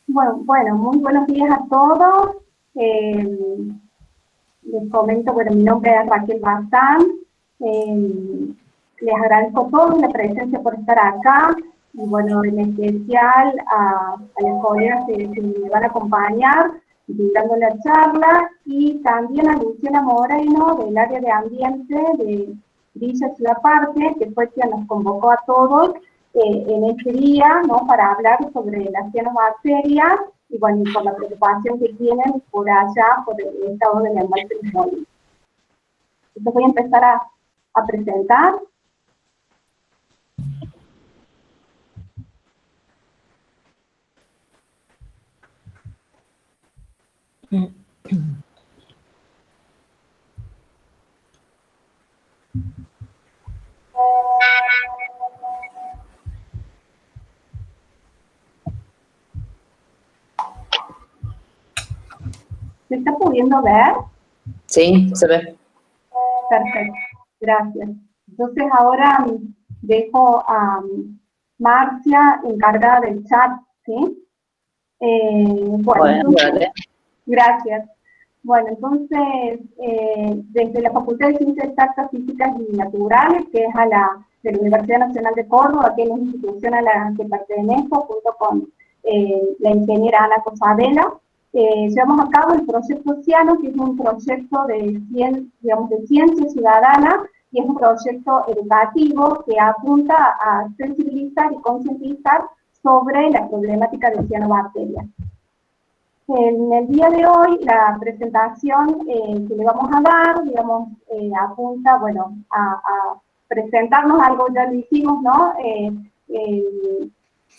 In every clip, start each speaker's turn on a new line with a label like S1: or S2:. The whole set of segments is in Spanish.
S1: Bueno, muy buenos días a todos. Les comento, bueno, mi nombre es Raquel Bazán. Les agradezco a todos la presencia por estar acá. Y bueno, en especial a las colegas que me van a acompañar dando la charla, y también a Luciana Moreno del área de ambiente de Villa Ciudad Parque, que fue quien nos convocó a todos en este día, ¿no?, para hablar sobre las cianobacterias y bueno, y por la preocupación que tienen por allá, por el estado del embalse de Molino. Entonces voy a empezar a presentar. ¿Se está pudiendo ver?
S2: Sí, se ve.
S1: Perfecto, gracias. Entonces ahora dejo a Marcia encargada del chat, ¿sí? Bueno,
S2: Vale.
S1: Gracias. Bueno, entonces, desde la Facultad de Ciencias Exactas, Físicas y Naturales, que es de la Universidad Nacional de Córdoba, que es la institución a la que pertenezco, junto con la ingeniera Ana Cosadela, llevamos a cabo el proyecto Ciano, que es un proyecto de ciencia ciudadana, y es un proyecto educativo que apunta a sensibilizar y concientizar sobre la problemática de cianobacterias. En el día de hoy, la presentación que le vamos a dar, digamos, apunta, bueno, a presentarnos algo, ya lo hicimos, ¿no?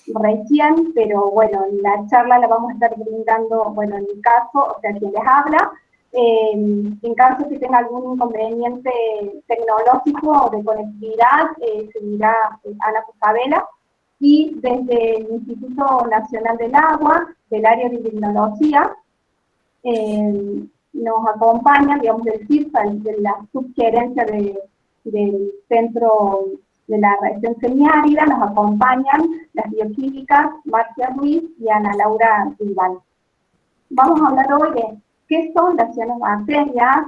S1: Recién, pero bueno, la charla la vamos a estar brindando, bueno, en mi caso, o sea, quien les habla. En caso que tenga algún inconveniente tecnológico o de conectividad, seguirá Ana Cosadela. Y desde el Instituto Nacional del Agua, del área de hidrología, nos acompañan, digamos, del CIRSA, de la subgerencia del centro de la región semiárida, nos acompañan las bioquímicas Marcia Ruiz y Ana Laura Rival. Vamos a hablar hoy de qué son las cianobacterias,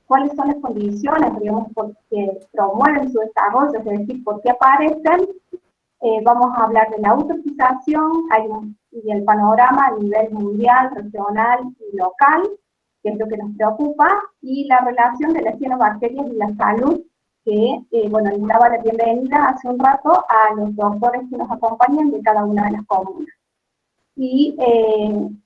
S1: cuáles son las condiciones, digamos, que promueven su desarrollo, es decir, por qué aparecen. Vamos a hablar de la eutrofización y el panorama a nivel mundial, regional y local, que es lo que nos preocupa, y la relación de las cianobacterias y la salud, que, bueno, les daba la bienvenida hace un rato a los doctores que nos acompañan de cada una de las comunas. Y,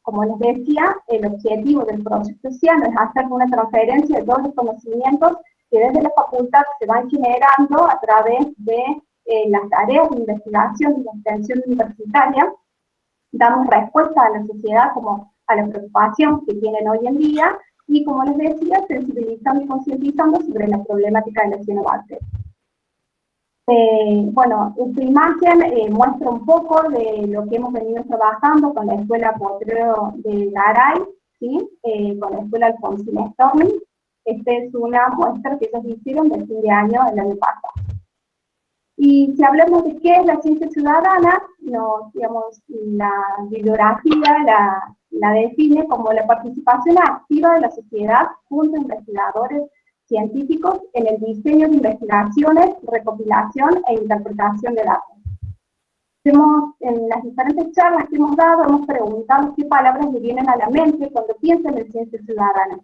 S1: como les decía, el objetivo del proyecto Ciano es hacer una transferencia de todos los conocimientos que desde la facultad se van generando a través de las tareas de investigación y de extensión universitaria. Damos respuesta a la sociedad como a la preocupación que tienen hoy en día y, como les decía, sensibilizando y concientizando sobre la problemática de la cianobacterias. Bueno, esta imagen muestra un poco de lo que hemos venido trabajando con la Escuela Potrero de Garay, ¿sí? Con la Escuela Alfonsín Storni. Esta es una muestra que ellos hicieron del fin de año, el año pasado. Y si hablamos de qué es la ciencia ciudadana, digamos, la bibliografía la define como la participación activa de la sociedad junto a investigadores científicos en el diseño de investigaciones, recopilación e interpretación de datos. En las diferentes charlas que hemos dado, hemos preguntado qué palabras le vienen a la mente cuando piensan en ciencia ciudadana.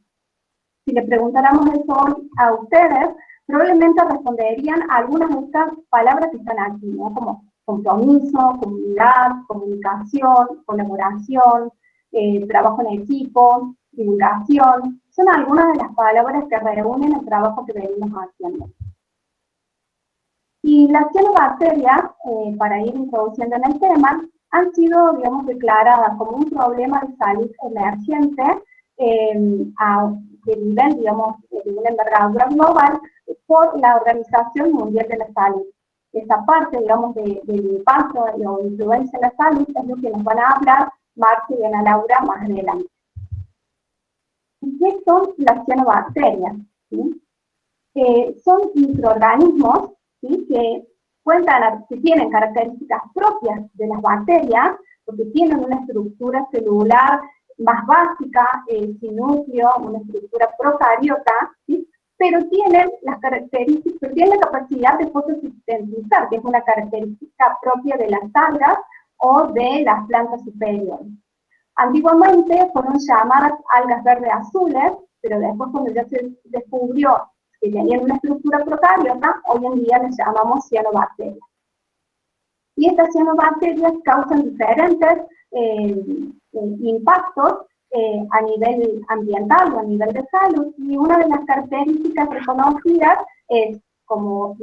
S1: Si le preguntáramos eso hoy a ustedes, probablemente responderían a algunas de estas palabras que están aquí, ¿no? Como compromiso, comunidad, comunicación, colaboración, trabajo en equipo, divulgación. Son algunas de las palabras que reúnen el trabajo que venimos haciendo. Y las cianobacterias, para ir introduciendo en el tema, han sido, digamos, declaradas como un problema de salud emergente de nivel, digamos, de una envergadura global por la Organización Mundial de la Salud. Esa parte, digamos, del impacto o influencia en la salud es lo que nos van a hablar Marcia y Ana Laura más adelante. ¿Qué son las cianobacterias? ¿Sí? son microorganismos, ¿sí?, que tienen características propias de las bacterias, porque tienen una estructura celular más básica, sin núcleo, una estructura procariota, ¿sí?, pero tienen las características, pero tienen la capacidad de fotosintetizar, que es una característica propia de las algas o de las plantas superiores. Antiguamente fueron llamadas algas verdes azules, pero después cuando ya se descubrió que tenían una estructura procariota, hoy en día les llamamos cianobacterias. Y estas cianobacterias causan diferentes impactos a nivel ambiental o a nivel de salud, y una de las características reconocidas es como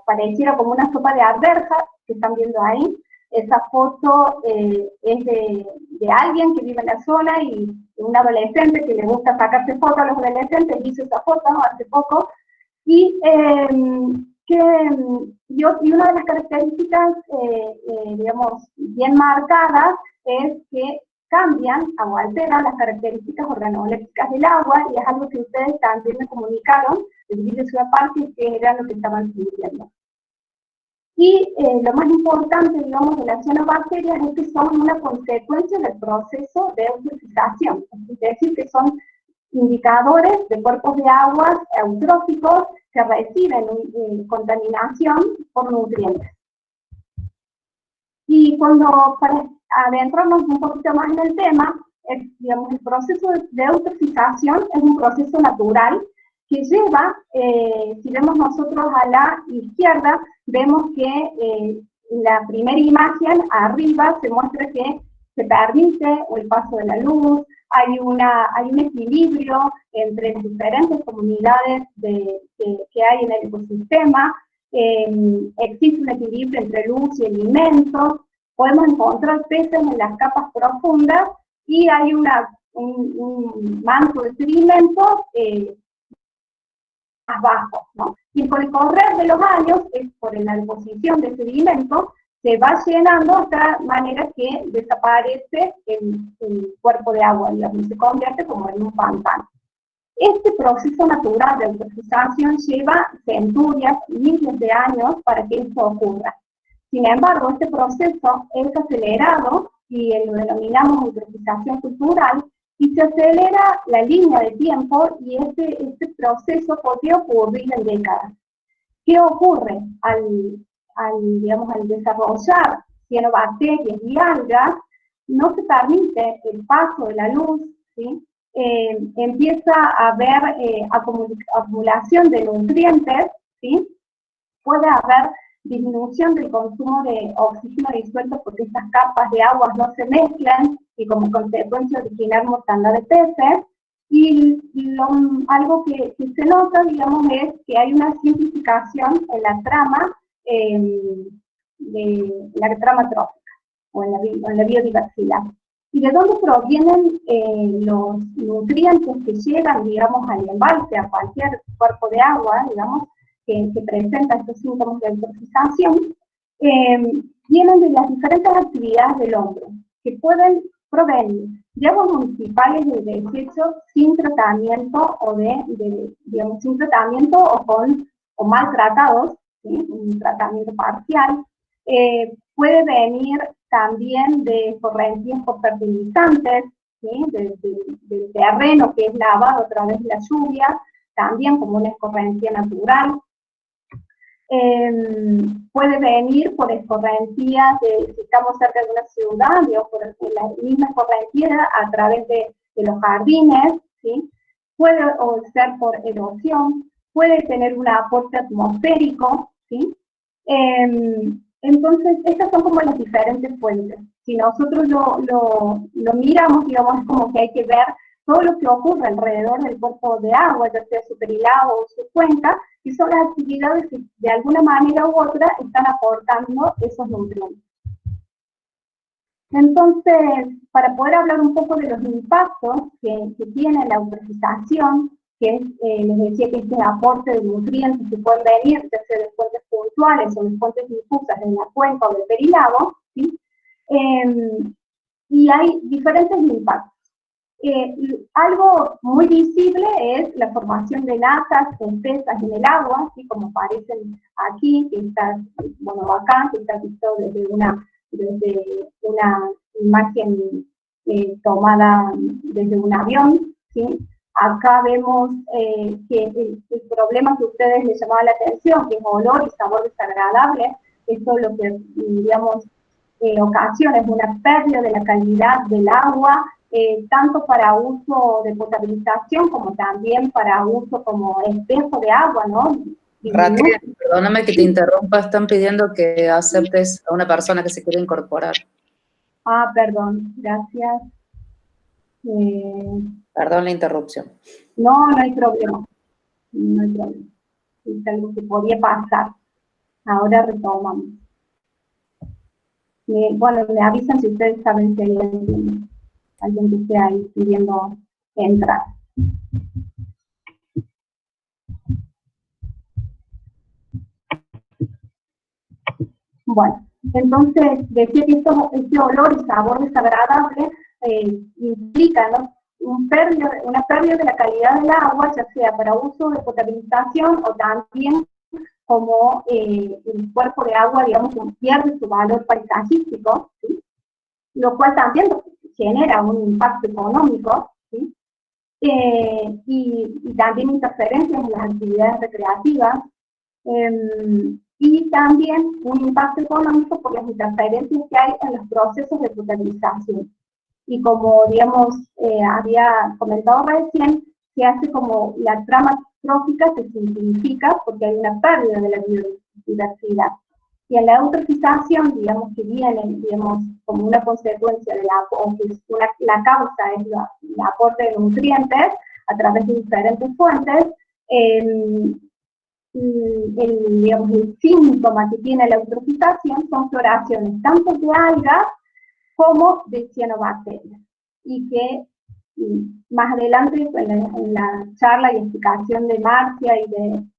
S1: pareciera como una sopa de arvejas que están viendo ahí. Esa foto es de alguien que vive en la zona y un adolescente que le gusta sacarse fotos a los adolescentes, hizo esa foto hace poco, y una de las características, digamos, bien marcadas es que cambian o alteran las características organolépticas del agua, y es algo que ustedes también me comunicaron, de su parte, que era lo que estaban sintiendo. Y lo más importante, digamos, de las cianobacterias es que son una consecuencia del proceso de eutrofización, es decir, que son indicadores de cuerpos de aguas eutróficos que reciben contaminación por nutrientes. Y para adentrarnos un poquito más en el tema, digamos, el proceso de eutrofización es un proceso natural que lleva, si vemos nosotros a la izquierda, vemos que la primera imagen arriba se muestra que se permite el paso de la luz, hay un equilibrio entre las diferentes comunidades que hay en el ecosistema, existe un equilibrio entre luz y alimentos, podemos encontrar peces en las capas profundas y hay un manto de sedimentos más bajo, ¿no? Y por el correr de los años, por la deposición de sedimentos, se va llenando de tal manera que desaparece el cuerpo de agua, digamos, y se convierte como en un pantano. Este proceso natural de eutrofización lleva centurias, miles de años para que esto ocurra. Sin embargo, este proceso es acelerado y lo denominamos eutrofización cultural, y se acelera la línea de tiempo, y este proceso podría ocurrir en décadas. ¿Qué ocurre al desarrollar cianobacterias y algas? No se permite el paso de la luz, ¿sí? Empieza a haber acumulación de nutrientes, ¿sí? Puede haber disminución del consumo de oxígeno disuelto porque estas capas de aguas no se mezclan y como consecuencia originar mortandad de peces. Y algo que se nota, digamos, es que hay una simplificación en la trama, trófica o en la biodiversidad. ¿Y de dónde provienen los nutrientes que llegan, digamos, al embalse, a cualquier cuerpo de agua, digamos, que presenta estos síntomas de eutrofización? Vienen de las diferentes actividades del hombre, que pueden provenir de aguas municipales de desecho sin tratamiento digamos, sin tratamiento o maltratados, ¿sí? Un tratamiento parcial. Puede venir también de escorrentías por fertilizantes, ¿sí? Del terreno que es lavado a través de la lluvia, también como una escorrentía natural. Puede venir por escorrentías, si estamos cerca de una ciudad, digamos, por la misma escorrentía a través de los jardines, ¿sí? Puede ser por erosión, puede tener un aporte atmosférico, ¿sí? Entonces, estas son como las diferentes fuentes. Si nosotros lo miramos, digamos, es como que hay que ver todo lo que ocurre alrededor del cuerpo de agua, ya sea su perilado o su cuenca, y son las actividades que de alguna manera u otra están aportando esos nutrientes. Entonces, para poder hablar un poco de los impactos que tiene la eutrofización, que es, les decía que este aporte de nutrientes que pueden venir, ya sea de fuentes puntuales o de fuentes difusas en la cuenca o del perilado, ¿sí? Y hay diferentes impactos. Algo muy visible es la formación de natas espesas en el agua, así como aparecen aquí, que está, bueno, acá, que está visto desde una imagen tomada desde un avión, ¿sí? Acá vemos que el problema que a ustedes les llamaba la atención, que es olor y sabor desagradable, esto es lo que, digamos, ocasiona es una pérdida de la calidad del agua, tanto para uso de potabilización como también para uso como espejo de agua, ¿no?
S2: Raquel, perdóname que te interrumpa, están pidiendo que aceptes a una persona que se quiere incorporar.
S1: Ah, perdón, gracias.
S2: Perdón la interrupción.
S1: No, no hay problema. No hay problema. Es algo que podía pasar. Ahora retomamos. Bueno, me avisan si ustedes saben si hay alguien que esté ahí pidiendo entrar. Bueno, entonces decía que este olor y sabor desagradable implica, ¿no?, una pérdida de la calidad del agua, ya sea para uso de potabilización o también como el cuerpo de agua, digamos, pierde su valor paisajístico, ¿sí? Lo cual también genera un impacto económico, ¿sí? Y también interferencias en las actividades recreativas, y también un impacto económico por las interferencias que hay en los procesos de potabilización. Y como, digamos, había comentado recién, se hace como la trama trófica se simplifica porque hay una pérdida de la biodiversidad. Y en la eutrofización, digamos, que viene, digamos, como una consecuencia de la causa es el aporte de nutrientes a través de diferentes fuentes, digamos, el síntoma que tiene la eutrofización son floraciones tanto de algas como de cianobacterias, y que más adelante en la charla y explicación de Marcia y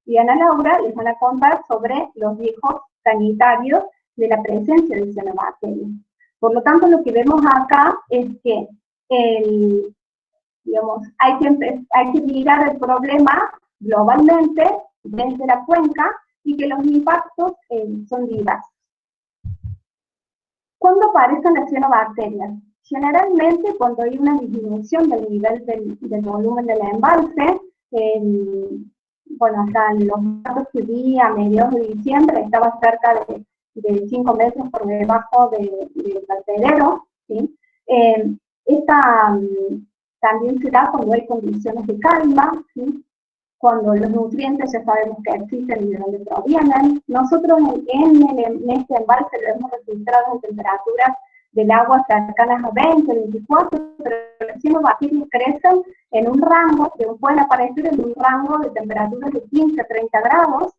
S1: de Ana Laura les van a contar sobre los riesgos sanitarios de la presencia de cianobacterias. Por lo tanto, lo que vemos acá es que digamos, hay que mirar el problema globalmente desde la cuenca y que los impactos son diversos. ¿Cuándo aparecen las cianobacterias? Generalmente cuando hay una disminución del nivel del volumen del embalse, bueno, hasta los datos que vi a mediados de diciembre estaba cerca de 5 metros por debajo del vertedero, ¿sí? También se da cuando hay condiciones de calma, ¿sí? Cuando los nutrientes ya sabemos que existen y de dónde provienen. Nosotros en este embalse lo hemos registrado en temperaturas del agua cercanas a 20, 24, pero las cianobacterias crecen en un rango, que pueden aparecer en un rango de temperaturas de 15 a 30 grados,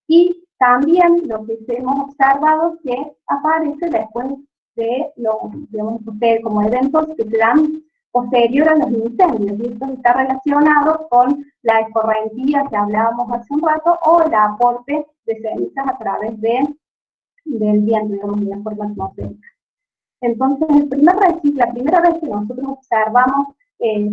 S1: y también lo que hemos observado es que aparece después de digamos, como eventos que se dan posterior a los incendios, y esto está relacionado con la escorrentía que hablábamos hace un rato, o el aporte de cenizas a través del viento, digamos, de la forma atmosférica. Entonces, la primera vez que nosotros observamos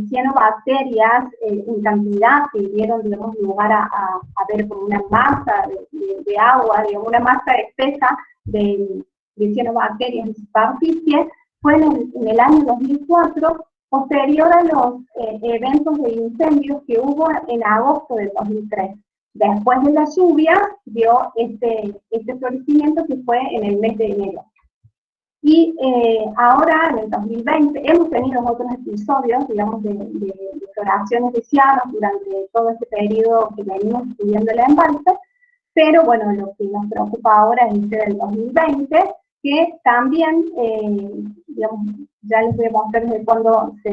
S1: cianobacterias en cantidad que dieron, digamos, lugar a ver como una masa de agua, digamos, una masa espesa de cianobacterias en superficie, fue en el año 2004, posterior a los eventos de incendios que hubo en agosto de 2003. Después de la lluvia, dio este florecimiento que fue en el mes de enero. Y ahora, en el 2020, hemos tenido otros episodios, digamos, de floraciones de cianos durante todo este periodo que venimos estudiando el embalse, pero bueno, lo que nos preocupa ahora es este del 2020, que también, digamos, ya les voy a mostrar desde cuándo se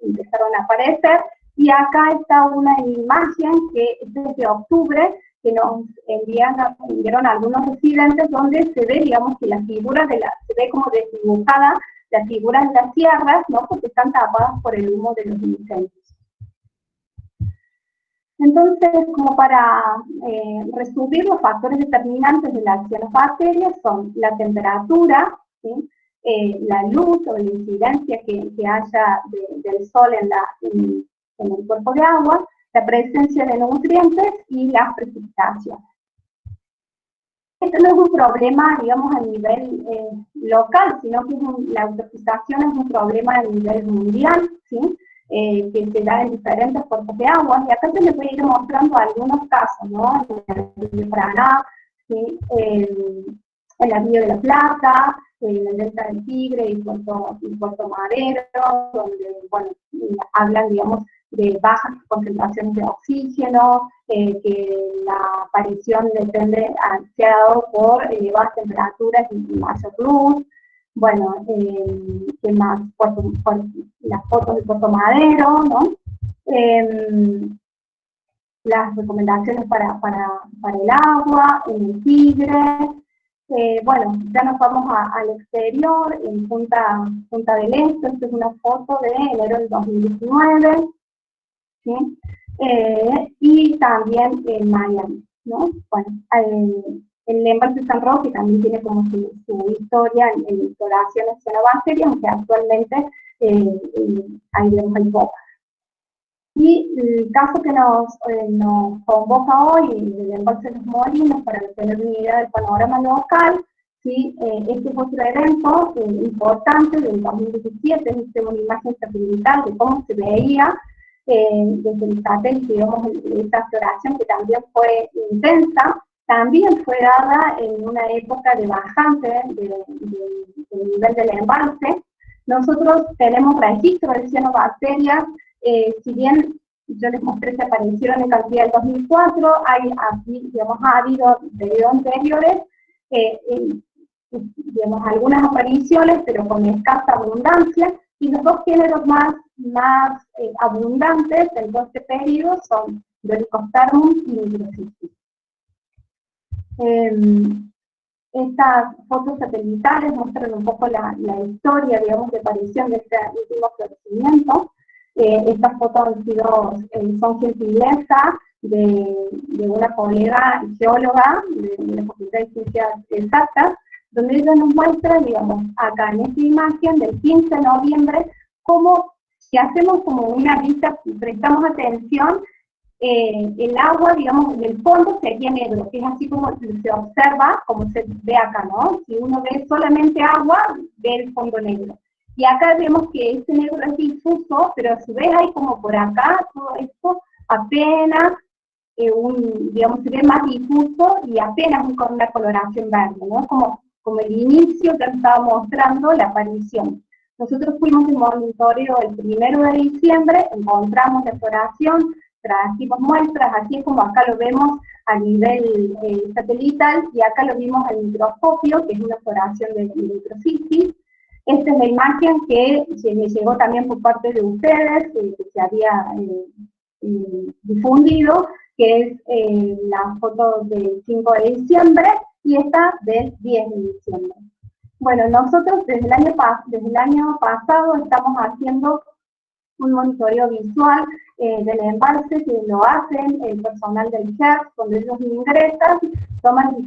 S1: empezaron a aparecer, y acá está una imagen que es desde octubre, que nos enviaron algunos residentes, donde se ve, digamos, que las figuras se ve como desdibujada las figuras de las sierras, ¿no?, porque están tapadas por el humo de los incendios. Entonces, como para resumir, los factores determinantes de las cianobacterias son la temperatura, ¿sí? la luz o la incidencia que haya del sol en el cuerpo de agua, la presencia de nutrientes y las precipitaciones. Este no es un problema, digamos, a nivel local, sino que la eutrofización es un problema a nivel mundial, ¿sí? Que se da en diferentes cuerpos de agua, y acá se les voy a ir mostrando algunos casos, ¿no? En el río Paraná, ¿sí? En el río de la Plata, en el delta del Tigre y Puerto Madero, donde, bueno, hablan, digamos, de bajas concentraciones de oxígeno, que la aparición depende, se ha dado por elevadas temperaturas y mayor luz. Bueno, ¿qué más? Por las fotos de Puerto Madero, ¿no? Las recomendaciones para el agua, en el Tigre. Bueno, ya nos vamos al exterior, en Punta del Este. Esta es una foto de enero del 2019. ¿Sí? Y también en Miami, ¿no? Bueno, el embalse San Roque también tiene como su historia en exploraciones cianobacterias, aunque actualmente hay pocas. Y el caso que nos convoca hoy, el embalse Los Molinos, para tener una idea del panorama local, ¿sí? Este es otro evento importante del 2017, es una imagen satelital de cómo se veía desde el satélite, digamos, esta exploración que también fue intensa, también fue dada en una época de bajante del nivel del embalse. Nosotros tenemos registro de cianobacterias, si bien yo les mostré que aparecieron en cantidad del 2004, digamos, ha habido periodos anteriores, digamos, algunas apariciones, pero con escasa abundancia, y los dos géneros más abundantes en todo este periodo son Dolichospermum y Microcystis. Estas fotos satelitales muestran un poco la historia, digamos, de aparición de este último florecimiento. Estas fotos son gentileza de una colega geóloga de la Facultad de Ciencias Exactas, donde ella nos muestra, digamos, acá en esta imagen del 15 de noviembre, cómo si hacemos como una vista, prestamos atención, el agua, digamos, en el fondo sería negro, que es así como se observa, como se ve acá, ¿no? Si uno ve solamente agua, ve el fondo negro. Y acá vemos que este negro es difuso, pero a su vez hay como por acá, todo esto apenas, digamos, se ve más difuso y apenas una coloración verde, ¿no? Como el inicio que estaba mostrando la aparición. Nosotros fuimos en monitoreo el 1 de diciembre, encontramos la exploración, trajimos muestras, así es como acá lo vemos a nivel satelital, y acá lo vimos al microscopio, que es una exploración de Microcystis. Esta es la imagen que me llegó también por parte de ustedes, que se había difundido, que es la foto del 5 de diciembre, y esta del 10 de diciembre. Bueno, nosotros desde el año pasado estamos haciendo un monitoreo visual del embalse, que lo hacen el personal del CHERS, donde ellos ingresan, toman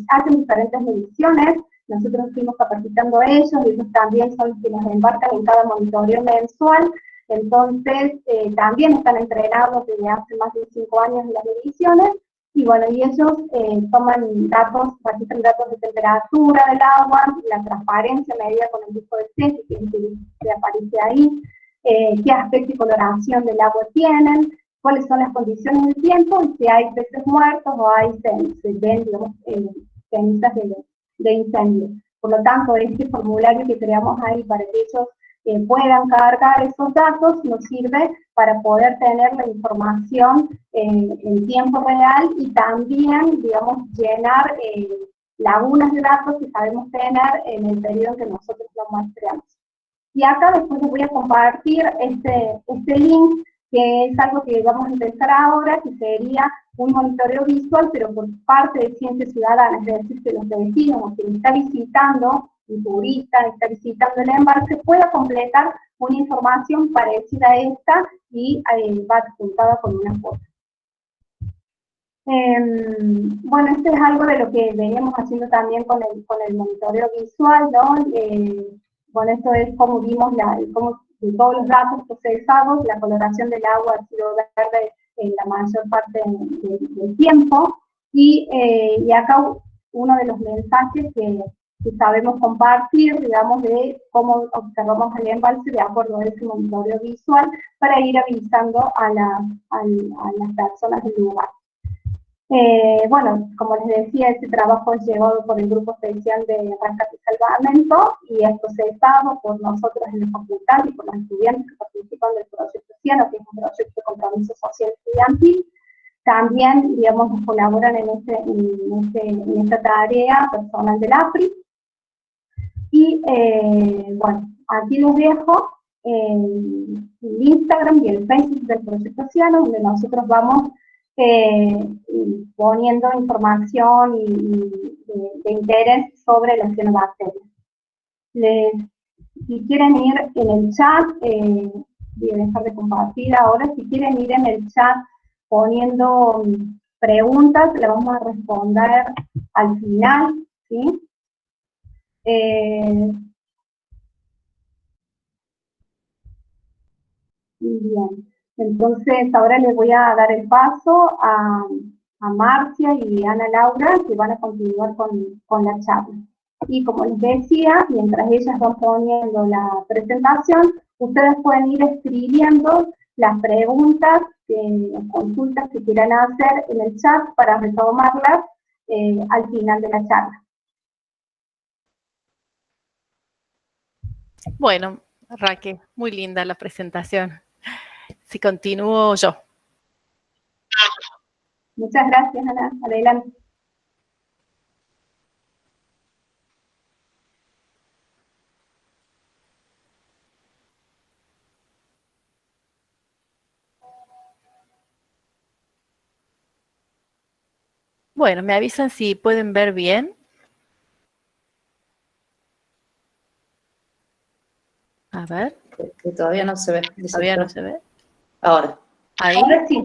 S1: hacen diferentes mediciones. Nosotros fuimos capacitando a ellos, y ellos también son los que nos embarcan en cada monitoreo mensual. Entonces, también están entrenados desde hace más de 5 años en las mediciones, y bueno, y ellos toman datos, registran datos de temperatura del agua, la transparencia medida con el disco de CESI, que aparece ahí, qué aspecto y coloración del agua tienen, cuáles son las condiciones del tiempo, y si hay peces muertos o se ven, digamos, cenizas de incendio. Por lo tanto, este formulario que creamos ahí para que ellos puedan cargar esos datos nos sirve para poder tener la información en tiempo real, y también, digamos, llenar lagunas de datos que sabemos tener en el periodo que nosotros lo muestramos. Y acá después les voy a compartir este link, que es algo que vamos a empezar ahora, que sería un monitoreo visual, pero por parte de Ciencias Ciudadanas, es decir, que los vecinos o quien está visitando, un turista está visitando el embalse, pueda completar una información parecida a esta y va adjuntada con una foto. Bueno, esto es algo de lo que veníamos haciendo también con el monitoreo visual, ¿no? Bueno, esto es como vimos cómo de todos los datos procesados, la coloración del agua ha sido verde en la mayor parte del tiempo, y acá uno de los mensajes que sabemos compartir, digamos, de cómo observamos el embalse de acuerdo a ese monitoreo visual para ir avisando a las personas del lugar. Bueno, como les decía, este trabajo es llevado por el Grupo Especial de Rescate y Salvamento y es procesado por nosotros en la facultad y por los estudiantes que participan del proyecto Cielo, que es un proyecto de compromiso social estudiantil. También, digamos, nos colaboran en esta tarea personal del APRI. Y, bueno, aquí les dejo el Instagram y el Facebook del proyecto Cielo, donde nosotros vamos poniendo información de interés sobre las cianobacterias. Si quieren ir en el chat, voy a dejar de compartir ahora, si quieren ir en el chat poniendo preguntas, le vamos a responder al final, ¿sí? Bien, entonces ahora les voy a dar el paso a Marcia y Ana Laura, que van a continuar con la charla. Y como les decía, mientras ellas van poniendo la presentación, ustedes pueden ir escribiendo las preguntas, las consultas que quieran hacer en el chat para retomarlas al final de la charla.
S3: Bueno, Raquel, muy linda la presentación. Si continúo yo.
S1: Muchas gracias, Ana. Adelante.
S3: Bueno, me avisan si pueden ver bien. A ver.
S2: Que todavía no se ve.
S3: Todavía no se ve.
S2: Ahora.
S3: Ahí.
S1: Ahora sí.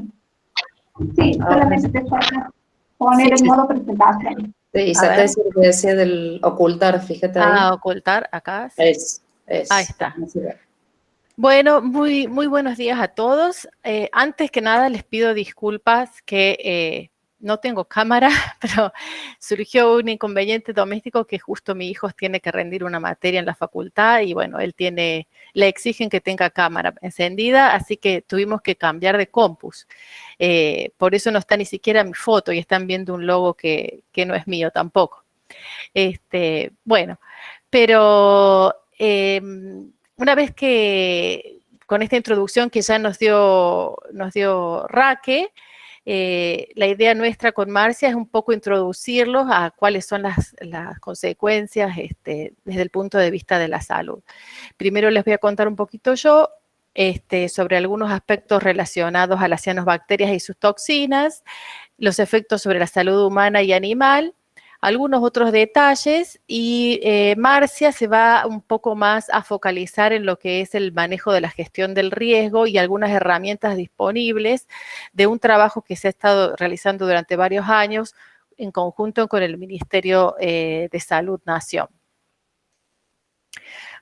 S1: Sí, solamente te falta poner el modo presentación.
S2: Sí, y saqué ese que decía del ocultar, fíjate ahí.
S3: Ah, ocultar, acá. Sí. Ahí está. Bueno, muy buenos días a todos. Antes que nada les pido disculpas que no tengo cámara, pero surgió un inconveniente doméstico que justo mi hijo tiene que rendir una materia en la facultad y bueno, le exigen que tenga cámara encendida, así que tuvimos que cambiar de compus. Por eso no está ni siquiera mi foto y están viendo un logo que no es mío tampoco. Bueno, pero una vez que con esta introducción que ya nos dio Raquel, la idea nuestra con Marcia es un poco introducirlos a cuáles son las consecuencias desde el punto de vista de la salud. Primero les voy a contar un poquito yo sobre algunos aspectos relacionados a las cianobacterias y sus toxinas, los efectos sobre la salud humana y animal, algunos otros detalles y Marcia se va un poco más a focalizar en lo que es el manejo de la gestión del riesgo y algunas herramientas disponibles de un trabajo que se ha estado realizando durante varios años en conjunto con el Ministerio de Salud Nación.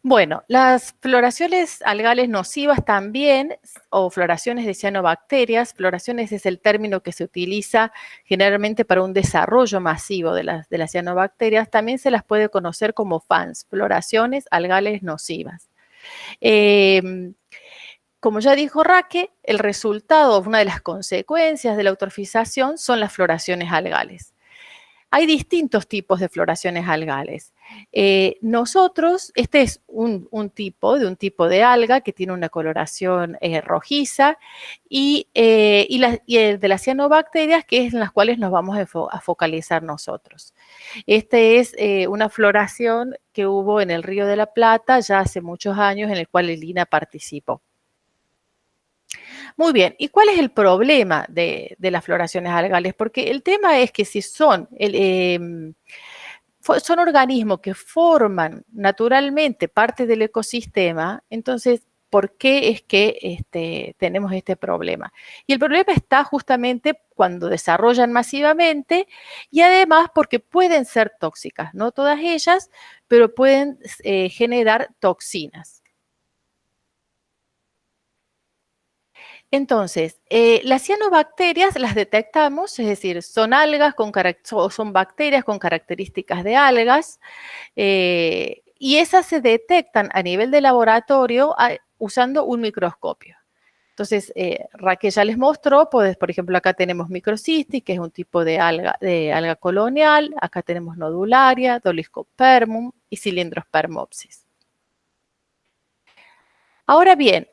S3: Bueno, las floraciones algales nocivas también, o floraciones de cianobacterias, floraciones es el término que se utiliza generalmente para un desarrollo masivo de las cianobacterias, también se las puede conocer como FANS, floraciones algales nocivas. Como ya dijo Raquel, el resultado, una de las consecuencias de la eutrofización son las floraciones algales. Hay distintos tipos de floraciones algales. Nosotros, este es un tipo de alga que tiene una coloración rojiza y de las cianobacterias, que es en las cuales nos vamos a focalizar nosotros. Esta es una floración que hubo en el Río de la Plata ya hace muchos años, en el cual el INA participó. Muy bien, ¿y cuál es el problema de las floraciones algales? Porque el tema es que si son organismos que forman naturalmente parte del ecosistema, entonces por qué es que tenemos este problema. Y el problema está justamente cuando desarrollan masivamente y además porque pueden ser tóxicas, no todas ellas, pero pueden generar toxinas. Entonces, las cianobacterias las detectamos, es decir, son algas son bacterias con características de algas, y esas se detectan a nivel de laboratorio usando un microscopio. Entonces, Raquel ya les mostró, pues, por ejemplo, acá tenemos microcystis, que es un tipo de alga colonial, acá tenemos nodularia, Doliscospermum y Cylindrospermopsis. Ahora bien,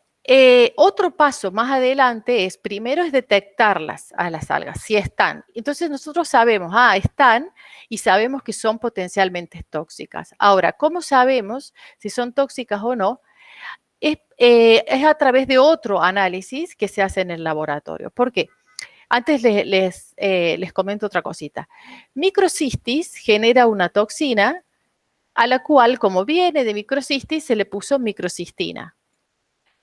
S3: otro paso más adelante es, primero es detectarlas a las algas, si están. Entonces nosotros sabemos, están y sabemos que son potencialmente tóxicas. Ahora, ¿cómo sabemos si son tóxicas o no? Es a través de otro análisis que se hace en el laboratorio. ¿Por qué? Antes les comento otra cosita. Microcystis genera una toxina a la cual, como viene de microcystis, se le puso microcistina.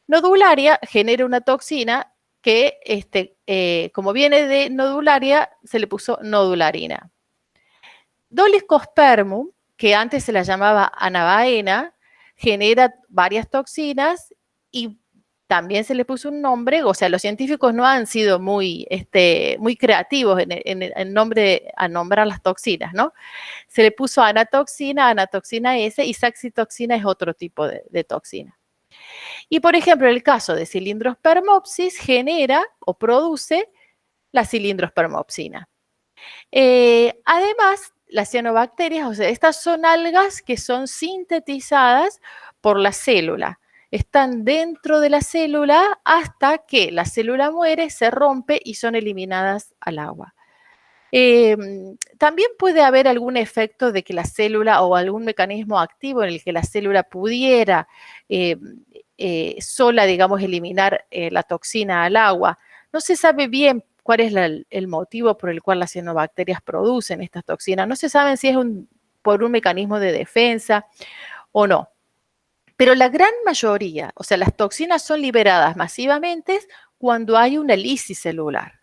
S3: Nodularia genera una toxina que, como viene de nodularia, se le puso nodularina. Doliscospermum, que antes se la llamaba anabaena, genera varias toxinas y también se le puso un nombre, o sea, los científicos no han sido muy creativos en nombre, a nombrar las toxinas, ¿no? Se le puso anatoxina S y saxitoxina es otro tipo de toxina. Y, por ejemplo, en el caso de Cylindrospermopsis, genera o produce la cilindrospermopsina. Además, las cianobacterias, o sea, estas son algas que son sintetizadas por la célula. Están dentro de la célula hasta que la célula muere, se rompe y son eliminadas al agua. También puede haber algún efecto de que la célula o algún mecanismo activo en el que la célula pudiera sola, digamos, eliminar la toxina al agua. No se sabe bien cuál es el motivo por el cual las cianobacterias producen estas toxinas. No se sabe si es por un mecanismo de defensa o no. Pero la gran mayoría, o sea, las toxinas son liberadas masivamente cuando hay una lisis celular.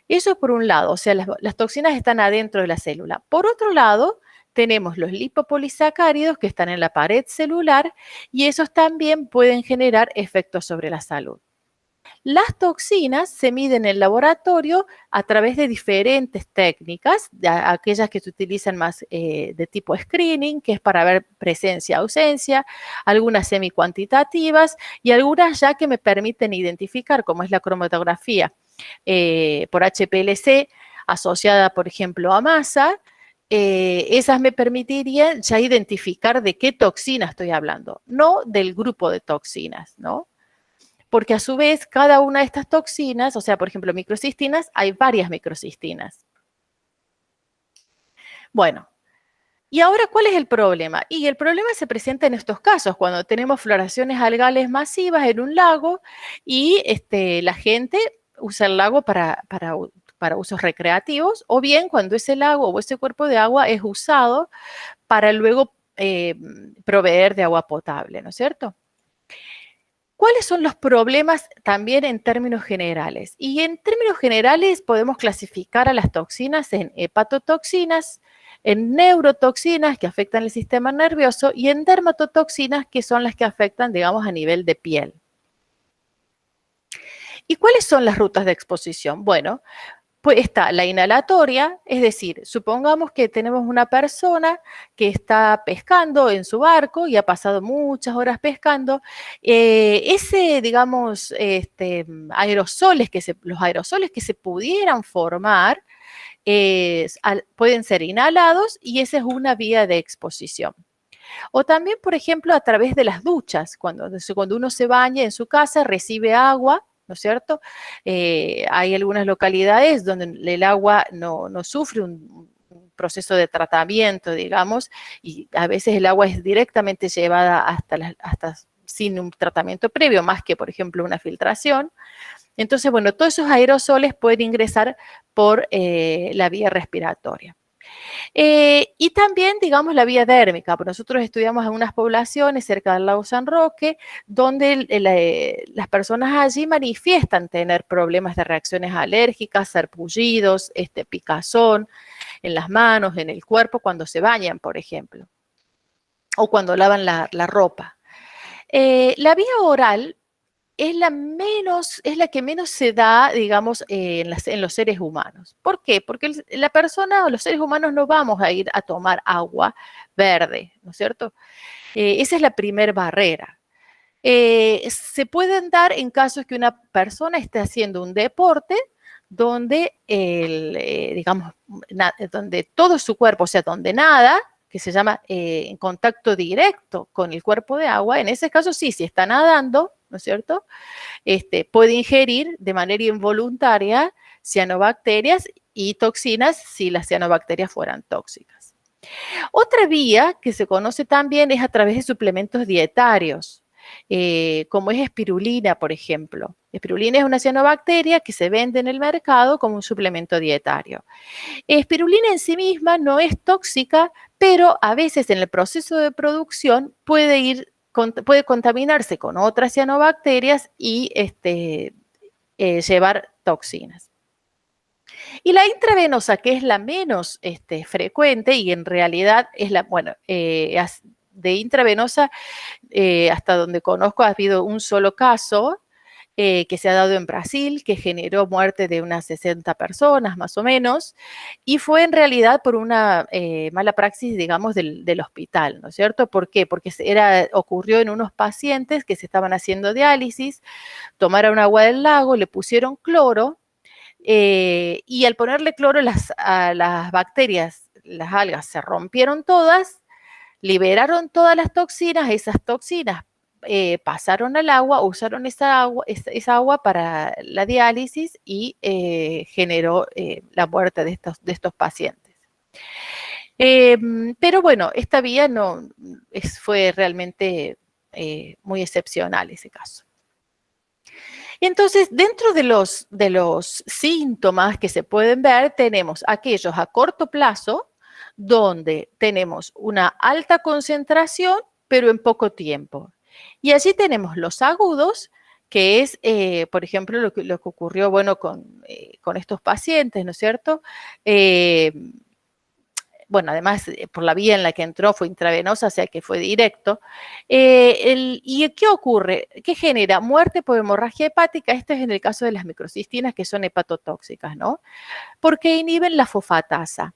S3: Eso es por un lado, o sea, las toxinas están adentro de la célula. Por otro lado, tenemos los lipopolisacáridos que están en la pared celular y esos también pueden generar efectos sobre la salud. Las toxinas se miden en el laboratorio a través de diferentes técnicas, aquellas que se utilizan más de tipo screening, que es para ver presencia, ausencia, algunas semicuantitativas y algunas ya que me permiten identificar, como es la cromatografía por HPLC, asociada, por ejemplo, a masa. Esas me permitirían ya identificar de qué toxina estoy hablando, no del grupo de toxinas, ¿no? Porque a su vez, cada una de estas toxinas, o sea, por ejemplo, microcistinas, hay varias microcistinas. Bueno, ¿y ahora cuál es el problema? Y el problema se presenta en estos casos, cuando tenemos floraciones algales masivas en un lago y la gente usa el lago para usos recreativos, o bien cuando ese lago o ese cuerpo de agua es usado para luego proveer de agua potable, ¿no es cierto? ¿Cuáles son los problemas también en términos generales? Y en términos generales podemos clasificar a las toxinas en hepatotoxinas, en neurotoxinas que afectan el sistema nervioso y en dermatotoxinas que son las que afectan, digamos, a nivel de piel. ¿Y cuáles son las rutas de exposición? Bueno, pues está la inhalatoria, es decir, supongamos que tenemos una persona que está pescando en su barco y ha pasado muchas horas pescando. Digamos, los aerosoles que se pudieran formar pueden ser inhalados y esa es una vía de exposición. O también, por ejemplo, a través de las duchas, cuando uno se baña en su casa, recibe agua, ¿no es cierto? Hay algunas localidades donde el agua no sufre un proceso de tratamiento, digamos, y a veces el agua es directamente llevada hasta sin un tratamiento previo, más que, por ejemplo, una filtración. Entonces, bueno, todos esos aerosoles pueden ingresar por la vía respiratoria. Y también, digamos, la vía dérmica, porque nosotros estudiamos en unas poblaciones cerca del lago San Roque, donde las personas allí manifiestan tener problemas de reacciones alérgicas, sarpullidos, picazón en las manos, en el cuerpo, cuando se bañan, por ejemplo, o cuando lavan la ropa. La vía oral es la que menos se da, digamos, en los seres humanos. ¿Por qué? Porque la persona o los seres humanos no vamos a ir a tomar agua verde, ¿no es cierto? Esa es la primera barrera. Se pueden dar en casos que una persona esté haciendo un deporte donde, digamos, donde todo su cuerpo, o sea, donde nada, que se llama en contacto directo con el cuerpo de agua, en ese caso sí, si está nadando, ¿no es cierto?, puede ingerir de manera involuntaria cianobacterias y toxinas si las cianobacterias fueran tóxicas. Otra vía que se conoce también es a través de suplementos dietarios, como es espirulina, por ejemplo. Espirulina es una cianobacteria que se vende en el mercado como un suplemento dietario. Espirulina en sí misma no es tóxica, pero a veces en el proceso de producción puede contaminarse con otras cianobacterias y llevar toxinas. Y la intravenosa, que es la menos frecuente y en realidad es la, bueno, de intravenosa, hasta donde conozco ha habido un solo caso que se ha dado en Brasil, que generó muerte de unas 60 personas más o menos, y fue en realidad por una mala praxis, digamos, del hospital, ¿no es cierto? ¿Por qué? Porque ocurrió en unos pacientes que se estaban haciendo diálisis, tomaron agua del lago, le pusieron cloro, y al ponerle cloro a las bacterias, las algas se rompieron todas, liberaron todas las toxinas, esas toxinas pasaron al agua, usaron esa agua para la diálisis y generó la muerte de estos pacientes. Pero bueno, esta vía fue realmente muy excepcional ese caso. Entonces, dentro de los síntomas que se pueden ver, tenemos aquellos a corto plazo, donde tenemos una alta concentración, pero en poco tiempo. Y allí tenemos los agudos, que es, por ejemplo, lo que ocurrió, bueno, con estos pacientes, ¿no es cierto? Bueno, además, por la vía en la que entró fue intravenosa, o sea que fue directo. ¿Y qué ocurre? ¿Qué genera? Muerte por hemorragia hepática. Esto es en el caso de las microcistinas, que son hepatotóxicas, ¿no? Porque inhiben la fosfatasa.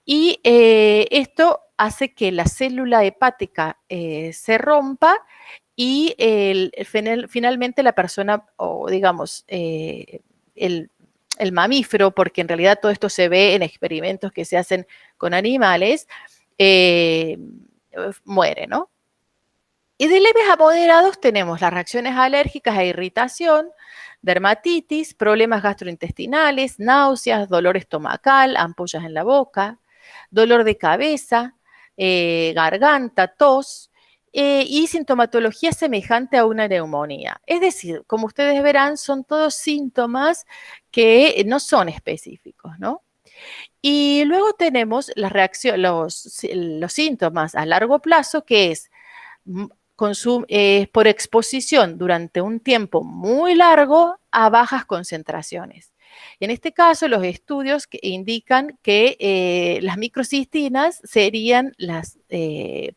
S3: Y esto hace que la célula hepática se rompa y finalmente la persona, o digamos, el mamífero, porque en realidad todo esto se ve en experimentos que se hacen con animales, muere, ¿no? Y de leves a moderados tenemos las reacciones alérgicas e irritación, dermatitis, problemas gastrointestinales, náuseas, dolor estomacal, ampollas en la boca, dolor de cabeza, garganta, tos, y sintomatología semejante a una neumonía. Es decir, como ustedes verán, son todos síntomas que no son específicos, ¿no? Y luego tenemos los síntomas a largo plazo, que es por exposición durante un tiempo muy largo a bajas concentraciones. En este caso, los estudios indican que las microcistinas serían las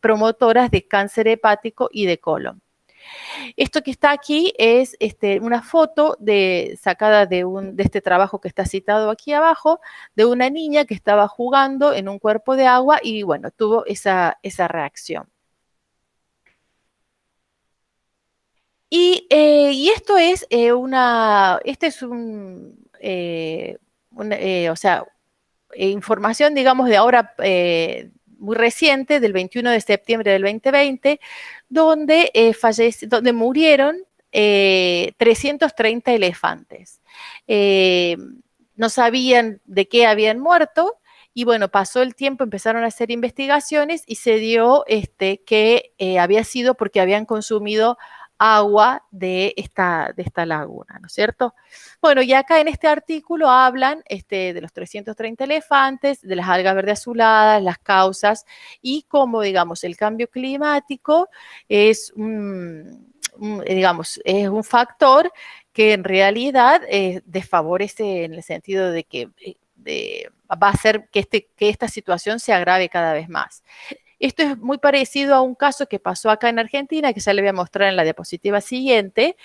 S3: promotoras de cáncer hepático y de colon. Esto que está aquí es una foto sacada de este trabajo que está citado aquí abajo, de una niña que estaba jugando en un cuerpo de agua y, bueno, tuvo esa reacción. Y esto es información, digamos, de ahora muy reciente, del 21 de septiembre del 2020, donde murieron 330 elefantes. No sabían de qué habían muerto, y bueno, pasó el tiempo, empezaron a hacer investigaciones y se dio que había sido porque habían consumido agua de esta laguna, ¿no es cierto? Bueno, y acá en este artículo hablan de los 330 elefantes, de las algas verde azuladas, las causas y cómo, digamos, el cambio climático es digamos, es un factor que en realidad desfavorece en el sentido de que va a hacer que esta situación se agrave cada vez más. Esto es muy parecido a un caso que pasó acá en Argentina, que ya le voy a mostrar en la diapositiva siguiente.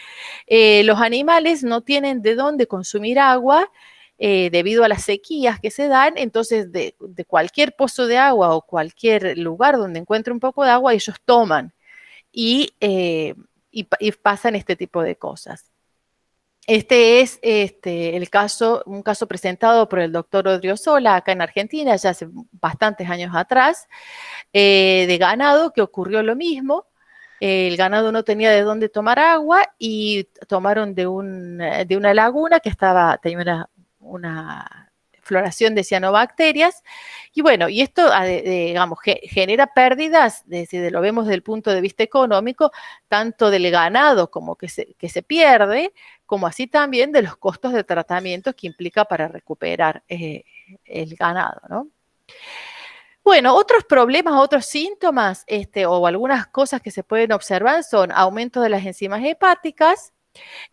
S3: Los animales no tienen de dónde consumir agua debido a las sequías que se dan, entonces de cualquier pozo de agua o cualquier lugar donde encuentre un poco de agua, ellos toman y pasan este tipo de cosas. Este es un caso presentado por el doctor Odriozola acá en Argentina, ya hace bastantes años atrás, de ganado que ocurrió lo mismo. El ganado no tenía de dónde tomar agua y tomaron de una laguna que tenía una floración de cianobacterias. Y bueno, y esto, digamos, genera pérdidas, lo vemos desde el punto de vista económico, tanto del ganado como que se pierde, como así también de los costos de tratamiento que implica para recuperar el ganado, ¿no? Bueno, otros problemas, otros síntomas o algunas cosas que se pueden observar son aumento de las enzimas hepáticas,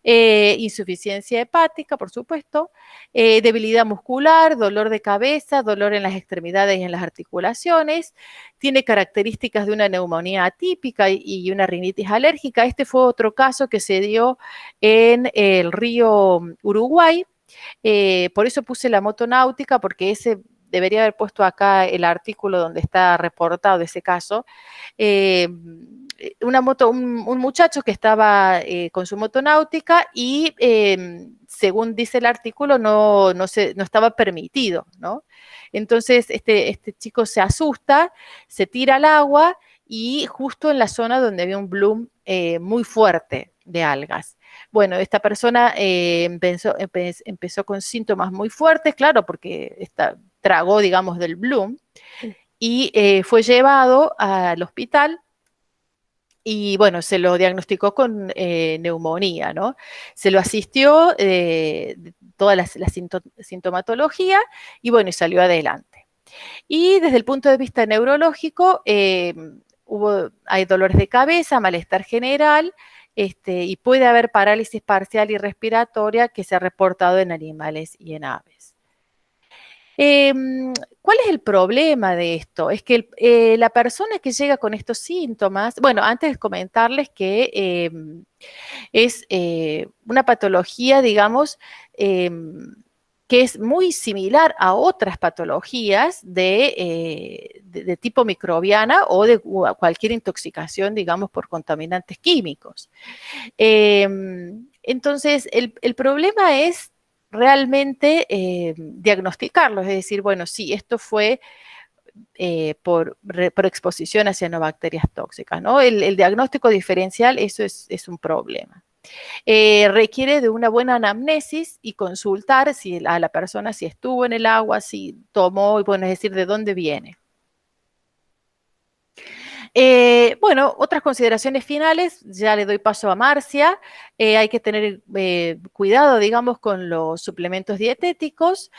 S3: insuficiencia hepática, por supuesto, debilidad muscular, dolor de cabeza, dolor en las extremidades y en las articulaciones, tiene características de una neumonía atípica y una rinitis alérgica. Este fue otro caso que se dio en el río Uruguay, por eso puse la motonáutica, porque ese debería haber puesto acá el artículo donde está reportado ese caso. Un muchacho que estaba con su motonáutica y según dice el artículo no estaba permitido, ¿no? Entonces este chico se asusta, se tira al agua y justo en la zona donde había un bloom muy fuerte de algas. Bueno, esta persona empezó con síntomas muy fuertes, claro, porque tragó, digamos, del bloom, y fue llevado al hospital y, bueno, se lo diagnosticó con neumonía, ¿no? Se lo asistió toda la sintomatología y, bueno, y salió adelante. Y desde el punto de vista neurológico, hay dolores de cabeza, malestar general, y puede haber parálisis parcial y respiratoria que se ha reportado en animales y en aves. ¿Cuál es el problema de esto? Es que la persona que llega con estos síntomas, bueno, antes de comentarles que es una patología, digamos, que es muy similar a otras patologías de tipo microbiana o de cualquier intoxicación, digamos, por contaminantes químicos. Entonces, el problema es realmente diagnosticarlo, es decir, bueno, sí, esto fue por exposición a cianobacterias tóxicas, ¿no? El diagnóstico diferencial, eso es un problema. Requiere de una buena anamnesis y consultar a la persona si estuvo en el agua, si tomó, y bueno, es decir, de dónde viene. Bueno, otras consideraciones finales, ya le doy paso a Marcia. Hay que tener cuidado, digamos, con los suplementos dietéticos,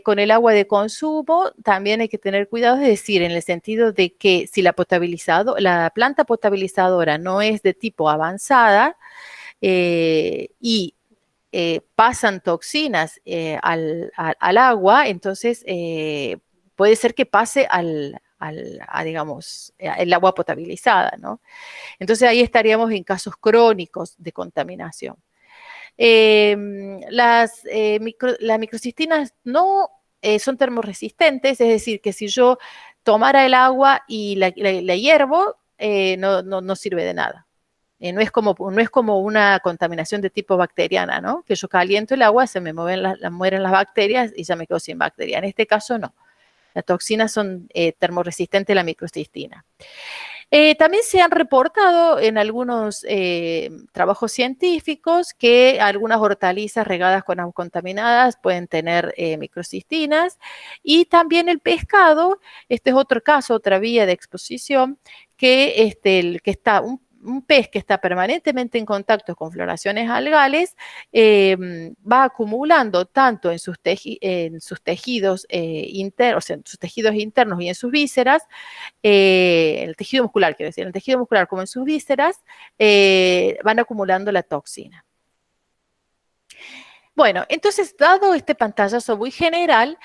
S3: con el agua de consumo, también hay que tener cuidado, es decir, en el sentido de que si la planta potabilizadora no es de tipo avanzada y pasan toxinas al agua, entonces puede ser que pase digamos, el agua potabilizada, ¿no? Entonces ahí estaríamos en casos crónicos de contaminación. Las microcistinas no son termorresistentes, es decir, que si yo tomara el agua y la hiervo, no sirve de nada. No es como una contaminación de tipo bacteriana, ¿no? Que yo caliento el agua, se me mueren las bacterias y ya me quedo sin bacteria. En este caso no. Las toxinas son termorresistentes a la microcistina. También se han reportado en algunos trabajos científicos que algunas hortalizas regadas con aguas contaminadas pueden tener microcistinas, y también el pescado, este es otro caso, otra vía de exposición, que está un pez que está permanentemente en contacto con floraciones algales va acumulando tanto en sus tejidos internos, en sus tejidos internos y en sus vísceras, el tejido muscular, quiero decir, en el tejido muscular como en sus vísceras, van acumulando la toxina. Bueno, entonces, dado este pantallazo muy general,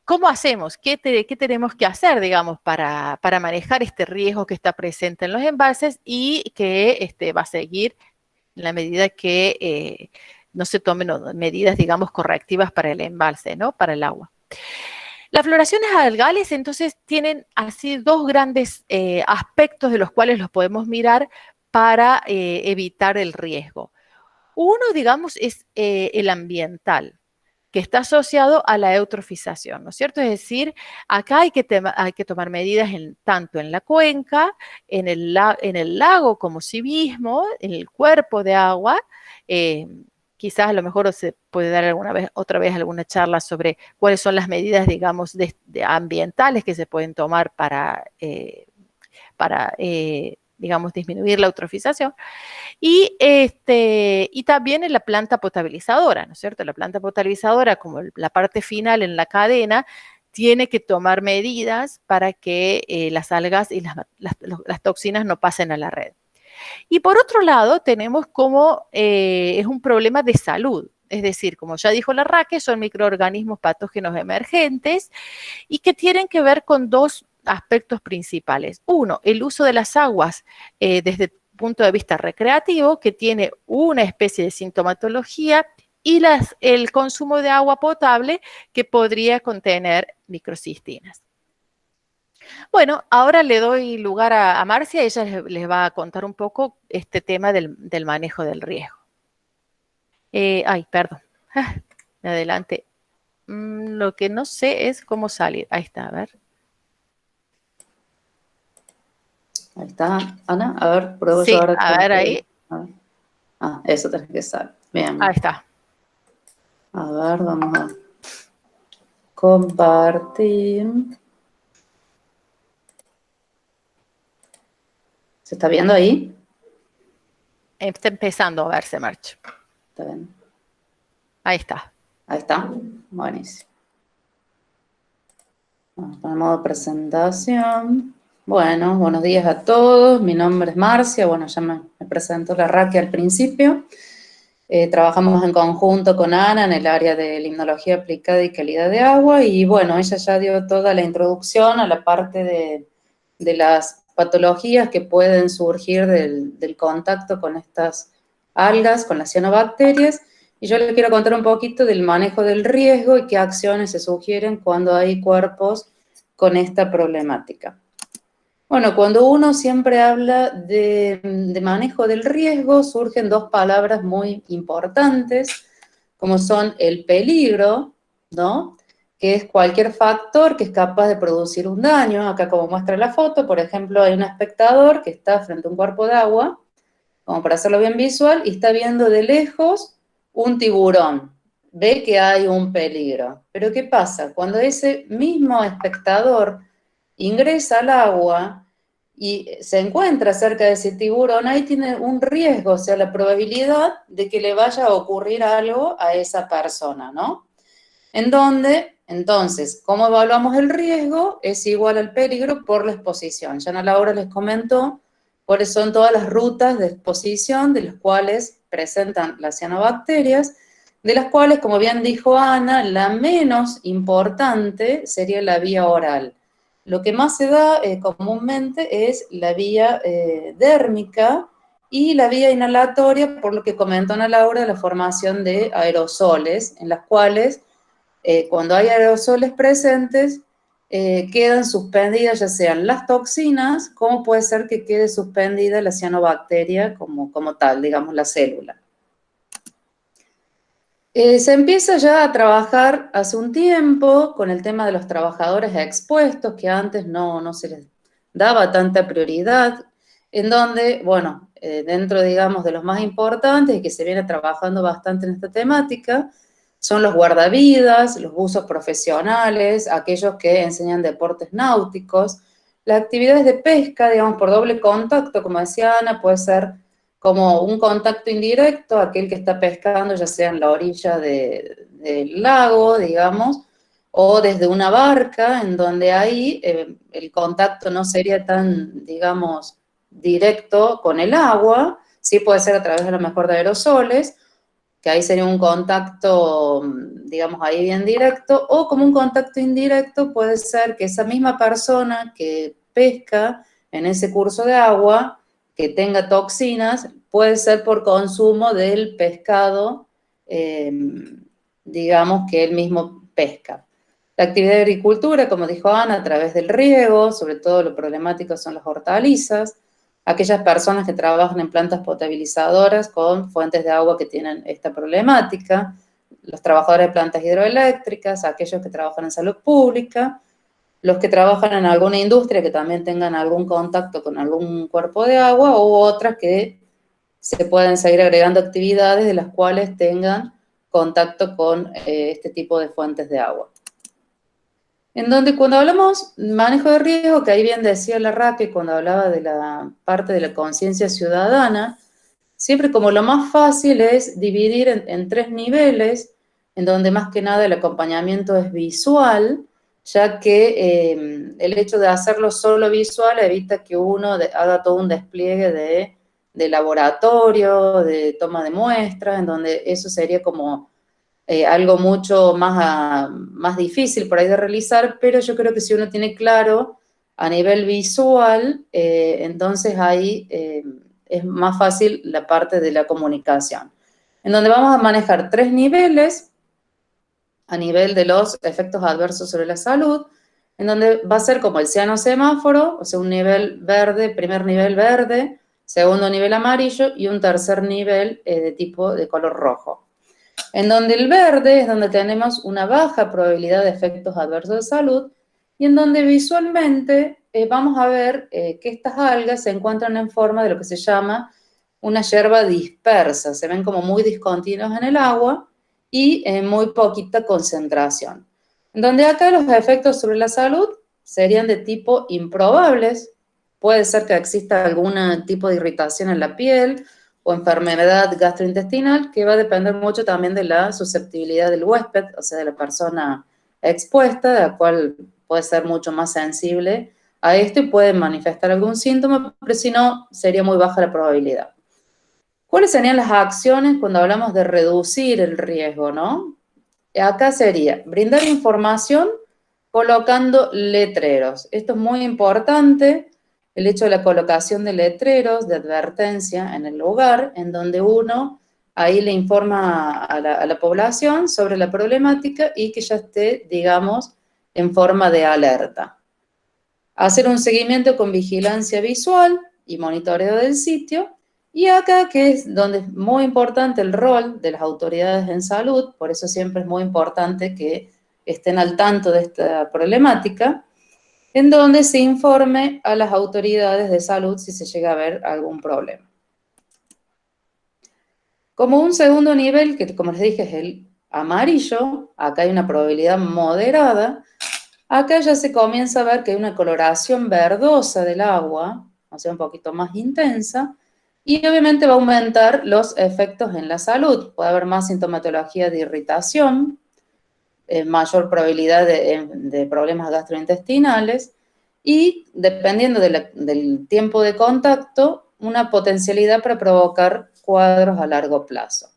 S3: ¿cómo hacemos? ¿Qué tenemos que hacer, digamos, para manejar este riesgo que está presente en los embalses y que va a seguir en la medida que no se tomen medidas, digamos, correctivas para el embalse, ¿no? Para el agua. Las floraciones algales, entonces, tienen así dos grandes aspectos de los cuales los podemos mirar para evitar el riesgo. Uno, digamos, es el ambiental, que está asociado a la eutrofización, ¿no es cierto? Es decir, acá hay que tomar medidas tanto en la cuenca, en el lago como sí mismo, en el cuerpo de agua. Quizás a lo mejor se puede dar otra vez alguna charla sobre cuáles son las medidas, digamos, ambientales que se pueden tomar para digamos, disminuir la eutrofización. Y también en la planta potabilizadora, ¿no es cierto? La planta potabilizadora, como la parte final en la cadena, tiene que tomar medidas para que las algas y las toxinas no pasen a la red. Y por otro lado, tenemos como es un problema de salud. Es decir, como ya dijo la Raque, son microorganismos patógenos emergentes y que tienen que ver con dos aspectos principales. Uno, el uso de las aguas desde el punto de vista recreativo, que tiene una especie de sintomatología, y el consumo de agua potable, que podría contener microcistinas. Bueno, ahora le doy lugar a Marcia, ella les va a contar un poco este tema del manejo del riesgo. Ay, perdón, me adelante. Lo que no sé es cómo salir. Ahí está, a ver.
S2: Ahí está, Ana. A ver, pruebo
S3: sí,
S2: yo ahora.
S3: A ver ahí.
S2: A ver. Ah, eso tenés que saber. Bien.
S3: Ahí está.
S2: A ver, vamos a compartir. ¿Se está viendo ahí?
S3: Está empezando a verse, March.
S2: ¿Está bien?
S3: Ahí está.
S2: Ahí está. Buenísimo. Vamos a poner modo presentación. Bueno, buenos días a todos. Mi nombre es Marcia. Bueno, ya me presentó la Raque al principio. Trabajamos en conjunto con Ana en el área de limnología aplicada y calidad de agua. Y bueno, ella ya dio toda la introducción a la parte de las patologías que pueden surgir del contacto con estas algas, con las cianobacterias. Y yo les quiero contar un poquito del manejo del riesgo y qué acciones se sugieren cuando hay cuerpos con esta problemática. Bueno, cuando uno siempre habla de manejo del riesgo, surgen dos palabras muy importantes, como son el peligro, ¿no? Que es cualquier factor que es capaz de producir un daño. Acá, como muestra la foto, por ejemplo, hay un espectador que está frente a un cuerpo de agua, como para hacerlo bien visual, y está viendo de lejos un tiburón. Ve que hay un peligro. Pero ¿qué pasa? Cuando ese mismo espectador ingresa al agua y se encuentra cerca de ese tiburón, ahí tiene un riesgo, o sea, la probabilidad de que le vaya a ocurrir algo a esa persona, ¿no? En donde, entonces, ¿cómo evaluamos el riesgo? Es igual al peligro por la exposición. Ya Ana Laura les comentó cuáles son todas las rutas de exposición de las cuales presentan las cianobacterias, de las cuales, como bien dijo Ana, la menos importante sería la vía oral. Lo que más se da comúnmente es la vía dérmica y la vía inhalatoria, por lo que comentó Ana Laura, la formación de aerosoles, en las cuales cuando hay aerosoles presentes, quedan suspendidas ya sean las toxinas, como puede ser que quede suspendida la cianobacteria como tal, digamos, la célula. Se empieza ya a trabajar hace un tiempo con el tema de los trabajadores expuestos, que antes no se les daba tanta prioridad, en donde, bueno, dentro, digamos, de los más importantes y que se viene trabajando bastante en esta temática, son los guardavidas, los buzos profesionales, aquellos que enseñan deportes náuticos, Las actividades de pesca, digamos, por doble contacto, como decía Ana, puede ser como un contacto indirecto, aquel que está pescando, ya sea en la orilla del lago, digamos, o desde una barca, en donde ahí el contacto no sería tan, digamos, directo con el agua, sí puede ser a través a lo mejor de aerosoles, que ahí sería un contacto, digamos, ahí bien directo, o como un contacto indirecto puede ser que esa misma persona que pesca en ese curso de agua, que tenga toxinas, puede ser por consumo del pescado, digamos, que él mismo pesca. La actividad de agricultura, como dijo Ana, a través del riego, sobre todo lo problemático son las hortalizas, aquellas personas que trabajan en plantas potabilizadoras con fuentes de agua que tienen esta problemática, los trabajadores de plantas hidroeléctricas, aquellos que trabajan en salud pública, los que trabajan en alguna industria que también tengan algún contacto con algún cuerpo de agua, u otras que se pueden seguir agregando actividades de las cuales tengan contacto con este tipo de fuentes de agua. En donde cuando hablamos manejo de riesgo, que ahí bien decía la Raque cuando hablaba de la parte de la conciencia ciudadana, siempre como lo más fácil es dividir en 3 niveles, en donde más que nada el acompañamiento es visual, ya que el hecho de hacerlo solo visual evita que uno haga todo un despliegue de laboratorio, de toma de muestras, en donde eso sería como algo mucho más difícil por ahí de realizar, pero yo creo que si uno tiene claro a nivel visual, entonces ahí es más fácil la parte de la comunicación. En donde vamos a manejar 3 niveles a nivel de los efectos adversos sobre la salud, en donde va a ser como el ciano semáforo, o sea, un nivel verde, primer nivel verde, segundo nivel amarillo y un tercer nivel de tipo de color rojo. En donde el verde es donde tenemos una baja probabilidad de efectos adversos de salud y en donde visualmente vamos a ver que estas algas se encuentran en forma de lo que se llama una yerba dispersa, se ven como muy discontinuos en el agua y en muy poquita concentración. En donde acá los efectos sobre la salud serían de tipo improbables, puede ser que exista algún tipo de irritación en la piel, o enfermedad gastrointestinal, que va a depender mucho también de la susceptibilidad del huésped, o sea, de la persona expuesta, de la cual puede ser mucho más sensible a esto y puede manifestar algún síntoma, pero si no, sería muy baja la probabilidad. ¿Cuáles serían las acciones cuando hablamos de reducir el riesgo, no? Acá sería brindar información colocando letreros. Esto es muy importante, el hecho de la colocación de letreros de advertencia en el lugar, en donde uno ahí le informa a la población sobre la problemática y que ya esté, digamos, en forma de alerta. Hacer un seguimiento con vigilancia visual y monitoreo del sitio. Y acá, que es donde es muy importante el rol de las autoridades en salud, por eso siempre es muy importante que estén al tanto de esta problemática, en donde se informe a las autoridades de salud si se llega a ver algún problema. Como un segundo nivel, que como les dije es el amarillo, acá hay una probabilidad moderada, acá ya se comienza a ver que hay una coloración verdosa del agua, o sea, un poquito más intensa, y obviamente va a aumentar los efectos en la salud. Puede haber más sintomatología de irritación, mayor probabilidad de problemas gastrointestinales y, dependiendo del tiempo de contacto, una potencialidad para provocar cuadros a largo plazo.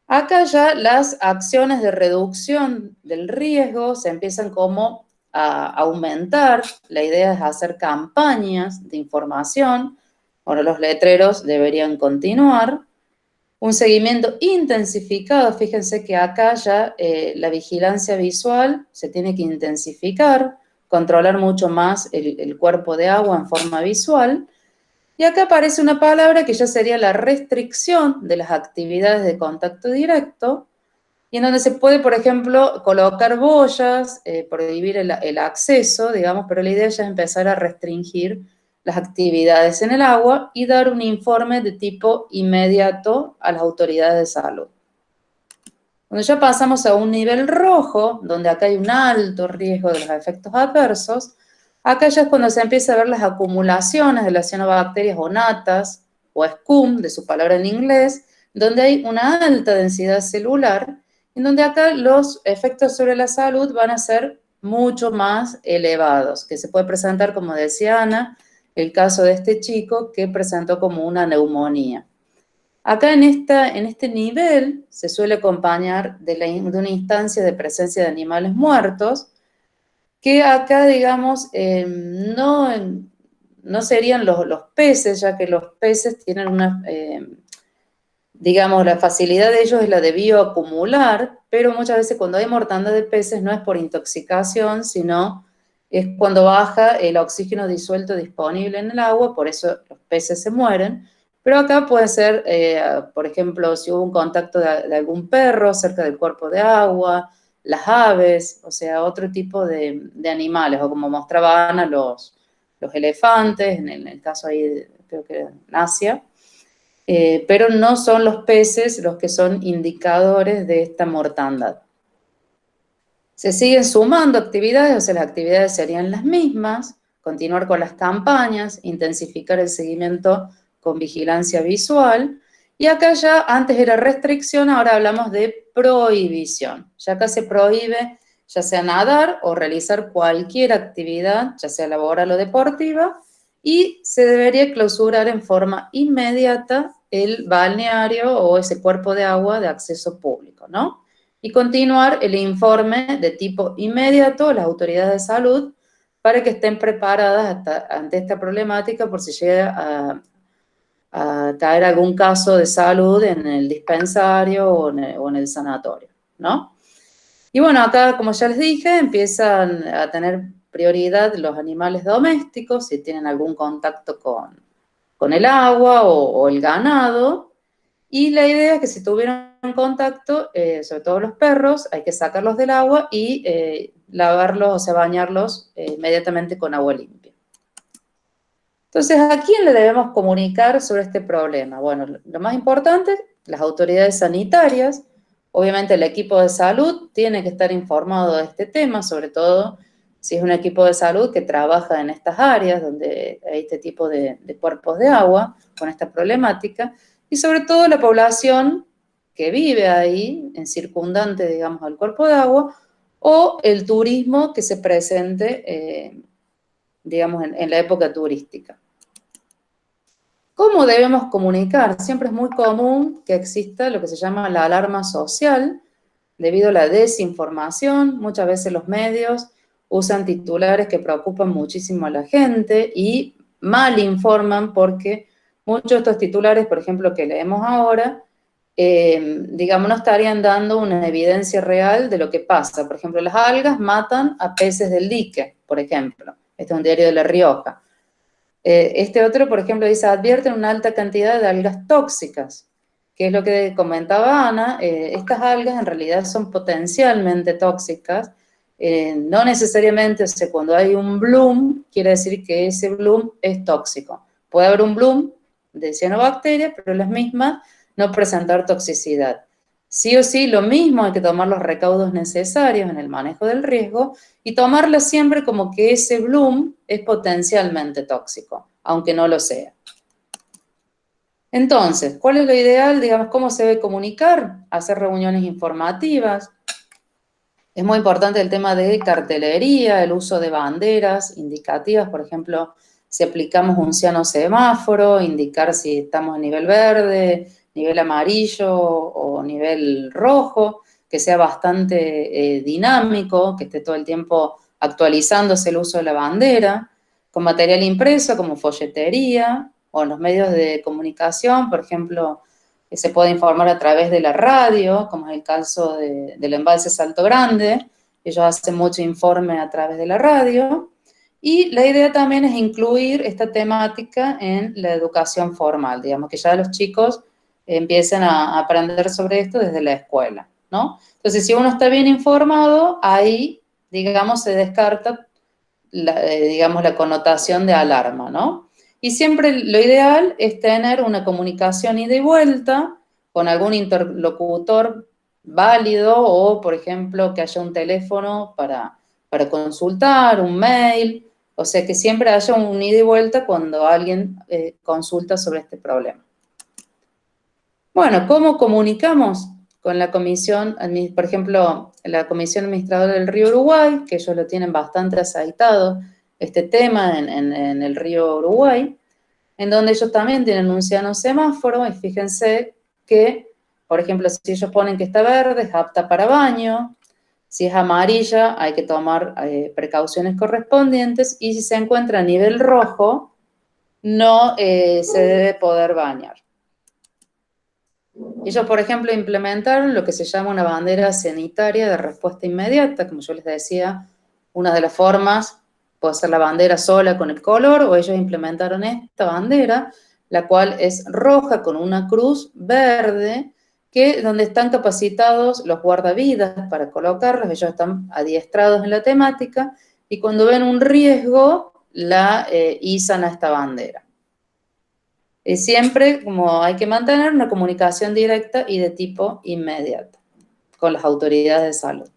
S2: Acá ya las acciones de reducción del riesgo se empiezan como a aumentar. La idea es hacer campañas de información. Bueno, los letreros deberían continuar. Un seguimiento intensificado. Fíjense que acá ya la vigilancia visual se tiene que intensificar, controlar mucho más el cuerpo de agua en forma visual. Y acá aparece una palabra que ya sería la restricción de las actividades de contacto directo, y en donde se puede, por ejemplo, colocar boyas, prohibir el acceso, digamos, pero la idea ya es empezar a restringir las actividades en el agua y dar un informe de tipo inmediato a las autoridades de salud. Cuando ya pasamos a un nivel rojo, donde acá hay un alto riesgo de los efectos adversos, Acá ya es cuando se empieza a ver las acumulaciones de las cianobacterias o natas, o scum, de su palabra en inglés, donde hay una alta densidad celular, en donde acá los efectos sobre la salud van a ser mucho más elevados, que se puede presentar, como decía Ana, el caso de este chico que presentó como una neumonía. Acá en este nivel se suele acompañar de una instancia de presencia de animales muertos, que acá, digamos, no serían los peces, ya que los peces tienen una, digamos, la facilidad de ellos es la de bioacumular, pero muchas veces cuando hay mortandad de peces no es por intoxicación, sino es cuando baja el oxígeno disuelto disponible en el agua, por eso los peces se mueren. Pero acá puede ser, por ejemplo, si hubo un contacto de algún perro cerca del cuerpo de agua, las aves, o sea, otro tipo de animales, o como mostraba Ana, los elefantes, en el caso ahí, creo que en Asia, pero no son los peces los que son indicadores de esta mortandad. Se siguen sumando actividades, o sea, las actividades serían las mismas, continuar con las campañas, intensificar el seguimiento con vigilancia visual, y acá ya antes era restricción, ahora hablamos de prohibición. Ya acá se prohíbe ya sea nadar o realizar cualquier actividad, ya sea laboral o deportiva, y se debería clausurar en forma inmediata el balneario o ese cuerpo de agua de acceso público, ¿no? Y continuar el informe de tipo inmediato a las autoridades de salud para que estén preparadas ante esta problemática por si llega a caer algún caso de salud en el dispensario o en el sanatorio, ¿no? Y bueno, acá, como ya les dije, empiezan a tener prioridad los animales domésticos, si tienen algún contacto con el agua o el ganado. Y la idea es que si tuvieron contacto, sobre todo los perros, hay que sacarlos del agua y lavarlos, o sea, bañarlos inmediatamente con agua limpia. Entonces, ¿a quién le debemos comunicar sobre este problema? Bueno, lo más importante, las autoridades sanitarias. Obviamente el equipo de salud tiene que estar informado de este tema, sobre todo si es un equipo de salud que trabaja en estas áreas donde hay este tipo de cuerpos de agua con esta problemática, y sobre todo la población que vive ahí, en circundante, digamos, al cuerpo de agua, o el turismo que se presente, digamos, en la época turística. ¿Cómo debemos comunicar? Siempre es muy común que exista lo que se llama la alarma social, debido a la desinformación. Muchas veces los medios usan titulares que preocupan muchísimo a la gente y mal informan porque muchos de estos titulares, por ejemplo, que leemos ahora, digamos, no estarían dando una evidencia real de lo que pasa. Por ejemplo, las algas matan a peces del dique, por ejemplo. Este es un diario de La Rioja. Este otro, por ejemplo, dice, advierten una alta cantidad de algas tóxicas, que es lo que comentaba Ana. Estas algas en realidad son potencialmente tóxicas, no necesariamente, o sea, cuando hay un bloom, quiere decir que ese bloom es tóxico. Puede haber un bloom de cianobacterias, pero las mismas no presentar toxicidad. Sí o sí, lo mismo, hay que tomar los recaudos necesarios en el manejo del riesgo y tomarla siempre como que ese bloom es potencialmente tóxico, aunque no lo sea. Entonces, ¿cuál es lo ideal? Digamos, ¿cómo se debe comunicar? Hacer reuniones informativas. Es muy importante el tema de cartelería, el uso de banderas indicativas, por ejemplo, si aplicamos un cianosemáforo, indicar si estamos a nivel verde, nivel amarillo o nivel rojo, que sea bastante dinámico, que esté todo el tiempo actualizándose el uso de la bandera, con material impreso como folletería o en los medios de comunicación, por ejemplo, que se puede informar a través de la radio, como es el caso del embalse Salto Grande. Ellos hacen mucho informe a través de la radio. Y la idea también es incluir esta temática en la educación formal, digamos, que ya los chicos empiecen a aprender sobre esto desde la escuela, ¿no? Entonces, si uno está bien informado, ahí, digamos, se descarta, digamos, la connotación de alarma, ¿no? Y siempre lo ideal es tener una comunicación ida y vuelta con algún interlocutor válido o, por ejemplo, que haya un teléfono para consultar, un mail, O sea, que siempre haya un ida y vuelta cuando alguien consulta sobre este problema. Bueno, ¿cómo comunicamos con la comisión? Por ejemplo, la Comisión Administradora del Río Uruguay, que ellos lo tienen bastante aceitado, este tema en el río Uruguay, en donde ellos también tienen un ciano semáforo, y fíjense que, por ejemplo, si ellos ponen que está verde, es apta para baño. Si es amarilla, hay que tomar precauciones correspondientes, y si se encuentra a nivel rojo, no se debe poder bañar. Ellos, por ejemplo, implementaron lo que se llama una bandera sanitaria de respuesta inmediata. Como yo les decía, una de las formas puede ser la bandera sola con el color, o ellos implementaron esta bandera, la cual es roja con una cruz verde, donde están capacitados los guardavidas para colocarlos. Ellos están adiestrados en la temática, y cuando ven un riesgo, la izan a esta bandera. Siempre como hay que mantener una comunicación directa y de tipo inmediato con las autoridades de salud.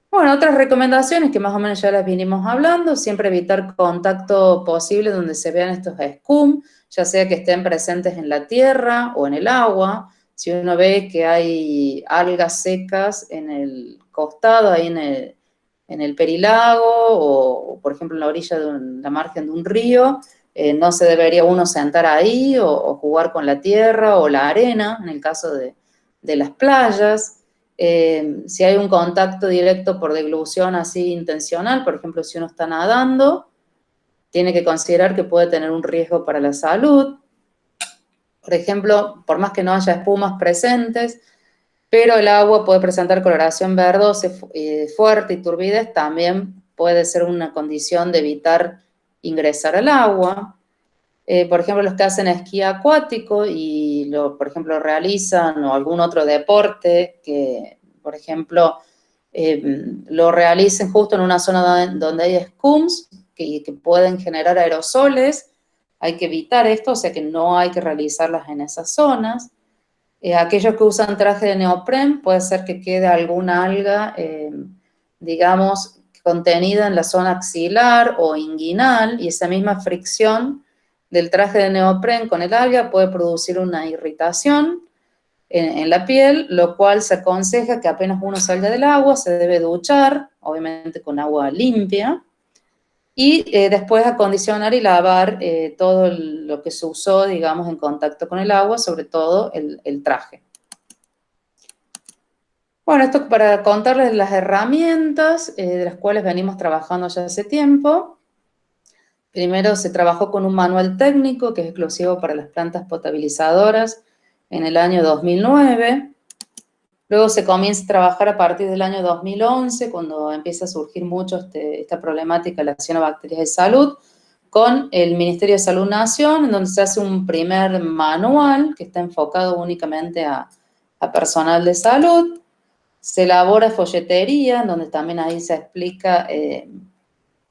S2: Bueno, otras recomendaciones que más o menos ya las vinimos hablando: siempre evitar contacto posible donde se vean estos scum, ya sea que estén presentes en la tierra o en el agua. Si uno ve que hay algas secas en el costado, ahí en el perilago, o por ejemplo en la orilla de la margen de un río, no se debería uno sentar ahí o jugar con la tierra o la arena, en el caso de las playas. Si hay un contacto directo por deglución así intencional, por ejemplo, si uno está nadando, tiene que considerar que puede tener un riesgo para la salud. Por ejemplo, por más que no haya espumas presentes, pero el agua puede presentar coloración verdosa fuerte y turbidez, también puede ser una condición de evitar ingresar al agua. Por ejemplo, los que hacen esquí acuático y, por ejemplo, realizan o algún otro deporte que, por ejemplo, lo realicen justo en una zona donde hay scums que pueden generar aerosoles, hay que evitar esto, o sea que no hay que realizarlas en esas zonas. Aquellos que usan traje de neopren, puede ser que quede alguna alga, digamos, contenida en la zona axilar o inguinal, y esa misma fricción del traje de neopren con el alga puede producir una irritación en la piel, lo cual se aconseja que apenas uno salga del agua se debe duchar, obviamente con agua limpia, y después acondicionar y lavar todo lo que se usó, digamos, en contacto con el agua, sobre todo el traje. Bueno, esto para contarles las herramientas de las cuales venimos trabajando ya hace tiempo. Primero se trabajó con un manual técnico que es exclusivo para las plantas potabilizadoras en el año 2009. Luego se comienza a trabajar a partir del año 2011, cuando empieza a surgir mucho esta problemática de las cianobacterias de salud, con el Ministerio de Salud Nación, en donde se hace un primer manual que está enfocado únicamente a personal de salud. Se elabora folletería, donde también ahí se explica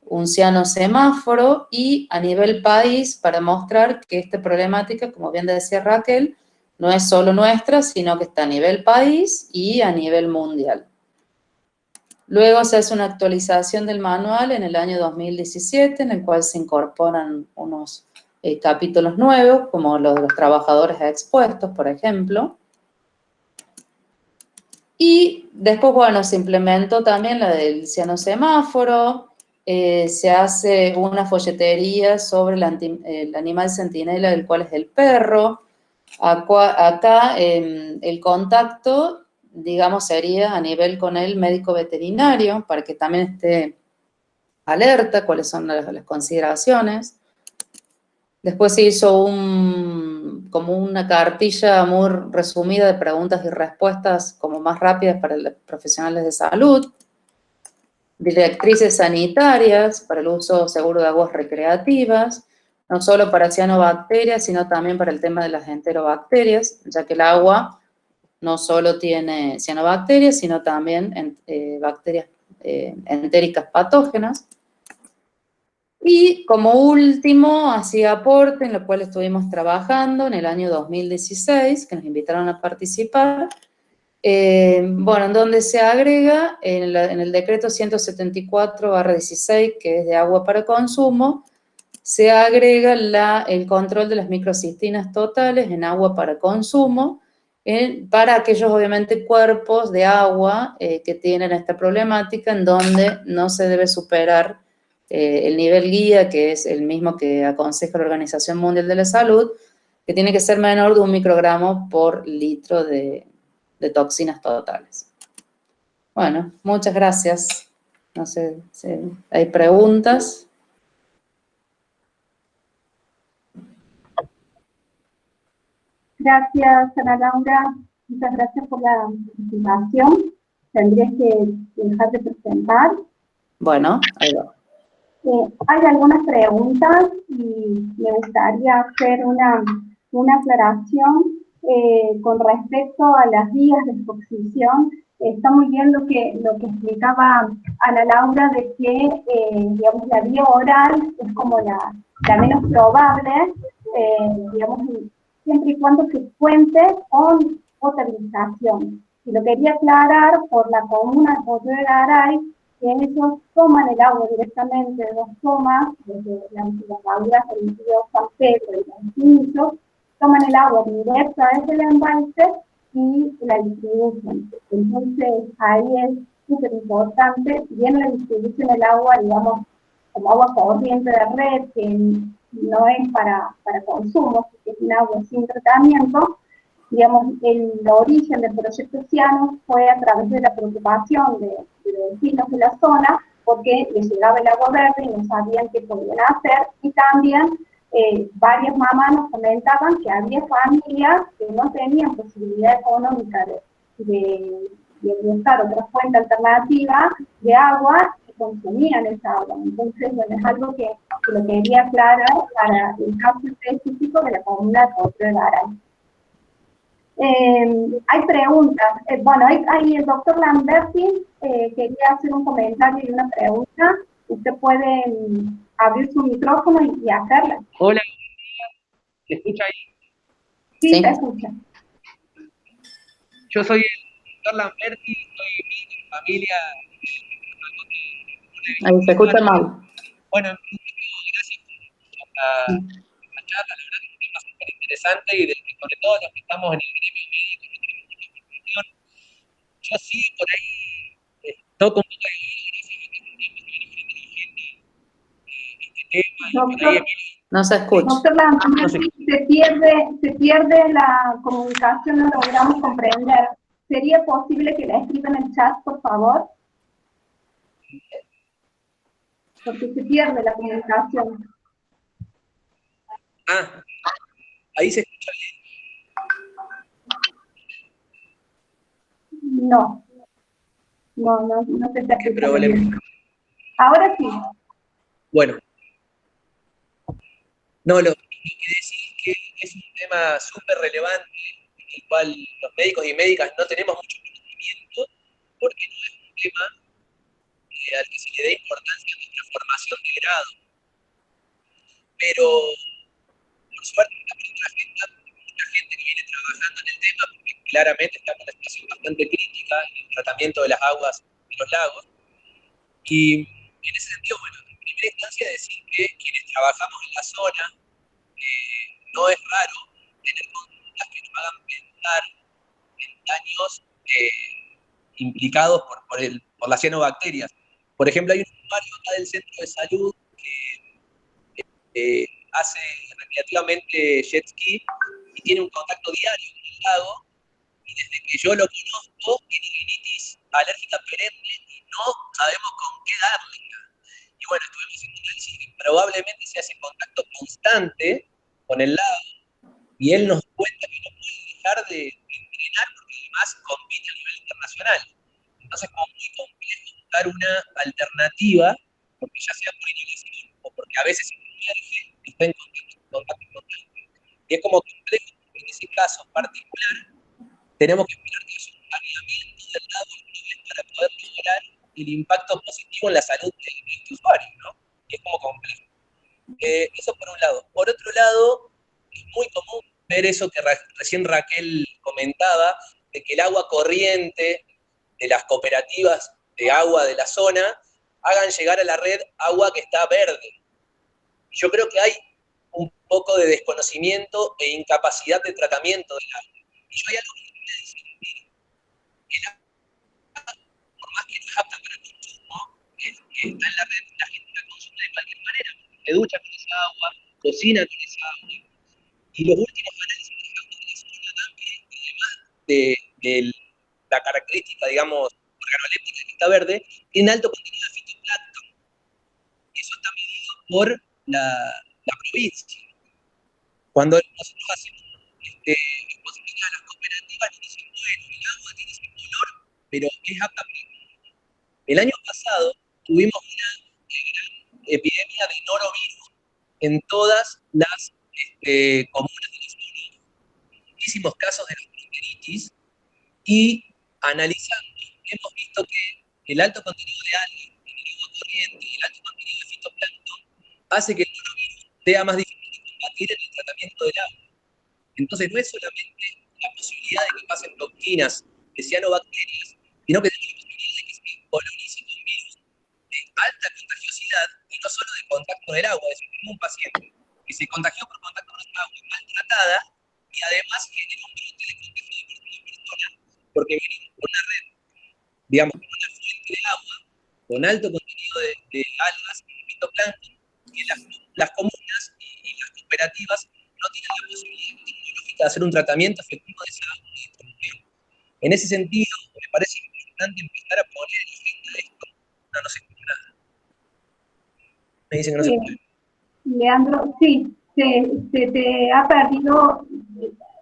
S2: un ciano semáforo, y a nivel país para mostrar que esta problemática, como bien decía Raquel, no es solo nuestra, sino que está a nivel país y a nivel mundial. Luego se hace una actualización del manual en el año 2017, en el cual se incorporan unos capítulos nuevos, como los de los trabajadores expuestos, por ejemplo. Y después, bueno, se implementó también la del ciano semáforo. Se hace una folletería sobre el animal centinela, del cual es el perro. Acá el contacto, digamos, sería a nivel con el médico veterinario, para que también esté alerta cuáles son las consideraciones. Después se hizo como una cartilla muy resumida de preguntas y respuestas como más rápidas para los profesionales de salud. Directrices sanitarias para el uso seguro de aguas recreativas, no solo para cianobacterias, sino también para el tema de las enterobacterias, ya que el agua no solo tiene cianobacterias, sino también bacterias entéricas patógenas. Y como último, así aporte, en lo cual estuvimos trabajando en el año 2016, que nos invitaron a participar, Bueno, en donde se agrega, en el decreto 174/16, que es de agua para consumo, se agrega el control de las microcistinas totales en agua para consumo, para aquellos, obviamente, cuerpos de agua que tienen esta problemática, en donde no se debe superar el nivel guía, que es el mismo que aconseja la Organización Mundial de la Salud, que tiene que ser menor de 1 microgramo por litro de toxinas totales. Bueno, muchas gracias. No sé si hay preguntas.
S1: Gracias, Ana Laura. Muchas gracias por la presentación. Tendrías que dejar de presentar.
S2: Bueno, ahí va.
S1: Hay algunas preguntas y me gustaría hacer una aclaración con respecto a las vías de exposición. Está muy bien lo que explicaba Ana Laura de que digamos, la vía oral es como la menos probable, digamos, siempre y cuando se cuente con potabilización. Y lo quería aclarar por la comuna de Potrero de Garay, que ellos toman el agua directamente de dos tomas, desde las lagunas del río San Pedro y los Pinchos, toman el agua directo desde el embalse y la distribuyen. Entonces, ahí es súper importante, si bien la distribución del agua, digamos, como agua corriente de red, que no es para consumo, que es un agua sin tratamiento, digamos, el origen del proyecto Ciano fue a través de la preocupación de los vecinos de la zona, porque les llegaba el agua verde y no sabían qué podían hacer, y también varias mamás nos comentaban que había familias que no tenían posibilidad económica de buscar otra fuente alternativa de agua y consumían esa agua. Entonces, bueno, es algo que lo quería aclarar para el caso específico de la comunidad de Potrero de Garay. Hay preguntas. Bueno, hay el doctor Lamberti quería hacer un comentario y una pregunta. Usted puede abrir su micrófono y hacerla.
S4: Hola, ¿se escucha ahí?
S1: Sí, se escucha.
S4: Yo soy el doctor Lamberti, soy mi familia.
S2: Ahí se escucha mal.
S4: Bueno, gracias por la charla, la verdad que es un tema súper interesante y sobre todo los que estamos en el gremio médico, que tenemos mucha formación. Yo sí, por ahí toco un poco de este tema y por ahí
S2: no se escucha.
S1: Doctor Lamberti, se pierde la comunicación, no logramos comprender. ¿Sería posible que la escriban en el chat, por favor? Porque se pierde la comunicación.
S4: Ah, ahí se escucha bien.
S1: No se está
S4: ¿Qué problema?
S1: Ahora sí.
S4: Bueno. No, lo que decís es que es un tema súper relevante, en el cual los médicos y médicas no tenemos mucho conocimiento, porque no es un tema al que se le dé importancia en nuestra formación de grado. Pero, por suerte, también mucha gente que viene trabajando en el tema, porque claramente estamos en una situación bastante crítica en el tratamiento de las aguas de los lagos. Y en ese sentido, bueno, en primera instancia decir que quienes trabajamos en la zona, no es raro tener conductas que nos hagan pensar en daños implicados por las cianobacterias. Por ejemplo, hay un usuario acá del centro de salud que hace recreativamente jet ski y tiene un contacto diario con el lago, y desde que yo lo conozco tiene rinitis alérgica perenne y no sabemos con qué darle. Y bueno, estuvimos haciendo un análisis que probablemente se hace contacto constante con el lago, y él nos cuenta que no puede dejar de entrenar porque además compite a nivel internacional. Entonces, como muy complejo buscar una alternativa, porque ya sea por inhibición o porque a veces está en contacto constante. Y es como complejo porque en ese caso particular tenemos que esperar que haya un alineamiento del lado para poder lograr el impacto positivo en la salud de este usuario, ¿no? Y es como complejo. Eso por un lado. Por otro lado, es muy común ver eso que recién Raquel comentaba, de que el agua corriente de las cooperativas de agua de la zona hagan llegar a la red agua que está verde. Yo creo que hay un poco de desconocimiento e incapacidad de tratamiento del agua. Y yo hay algo que quería decir, que el agua, por más que no es apta para el consumo, que está en la red, la gente la consume de cualquier manera, se ducha con esa agua, cocina con esa agua. Y los últimos análisis de agua de la zona dan que, además de la característica, digamos, organoléptica que está verde, tiene alto contenido de fitoplancton. Eso está medido por la provincia. Cuando nosotros hacemos exposiciones a las cooperativas, nos dicen, bueno, el agua tiene ese color, pero es apta para el consumo. El año pasado tuvimos una gran epidemia de norovirus en todas las comunas de la zona, muchísimos casos de gastroenteritis, y analizando, hemos visto que el alto contenido de algas en el agua corriente y el alto contenido de fitoplancton hace que el norovirus sea más difícil de combatir en el tratamiento del agua. Entonces no es solamente la posibilidad de que pasen toxinas de cianobacterias, sino que tenemos la posibilidad de que se colonice con virus de alta contagiosidad y no solo de contacto del agua. Es decir, tenemos un paciente que se contagió por contacto con esta agua maltratada y además generó un brote de contagio de persona a persona, porque venimos con una red, digamos, con una fuente de agua con alto contenido de algas y fitoplancton, que las comunas y las cooperativas no tienen la posibilidad tecnológica de hacer un tratamiento efectivo de esa agua de distribución. En ese sentido, me parece importante empezar a poner en agenda esto. No se escucha nada. Me dicen que no se escucha.
S1: Leandro, sí, se te ha perdido,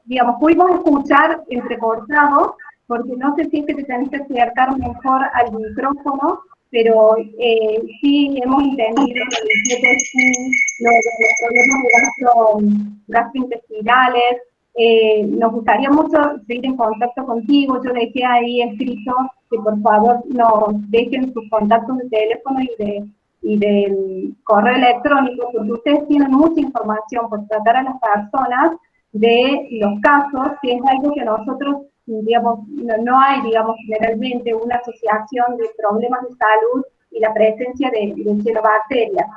S1: digamos, pudimos escuchar entrecortado, porque no sé si es que te tenés que acercar mejor al micrófono, pero sí hemos entendido lo de los problemas gastrointestinales. Nos gustaría mucho seguir en contacto contigo. Yo dejé ahí escrito que por favor nos dejen sus contactos de teléfono y del correo electrónico, porque ustedes tienen mucha información por tratar a las personas de los casos, que es algo que nosotros, digamos, no hay, digamos, generalmente una asociación de problemas de salud y la presencia de cianobacterias.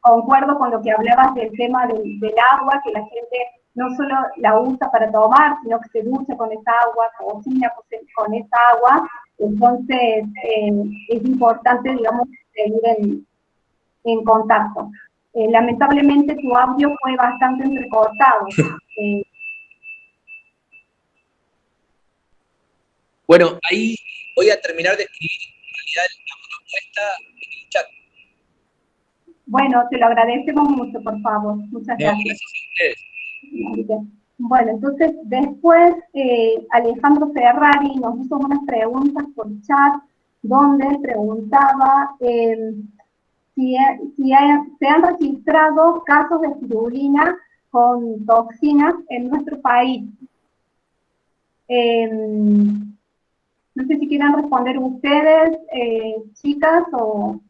S1: Concuerdo con lo que hablabas del tema del agua, que la gente no solo la usa para tomar, sino que se ducha con esa agua, cocina con esa agua. Entonces, es importante, digamos, seguir en contacto. Lamentablemente, tu audio fue bastante entrecortado.
S4: Bueno, ahí voy a terminar de escribir en realidad la propuesta en el chat.
S1: Bueno, te lo agradecemos mucho, por favor. Muchas gracias.
S4: Gracias a ustedes.
S1: Bueno, entonces después Alejandro Ferrari nos hizo unas preguntas por chat, donde preguntaba se han registrado casos de espirulina con toxinas en nuestro país. No sé si quieren responder ustedes, chicas, o...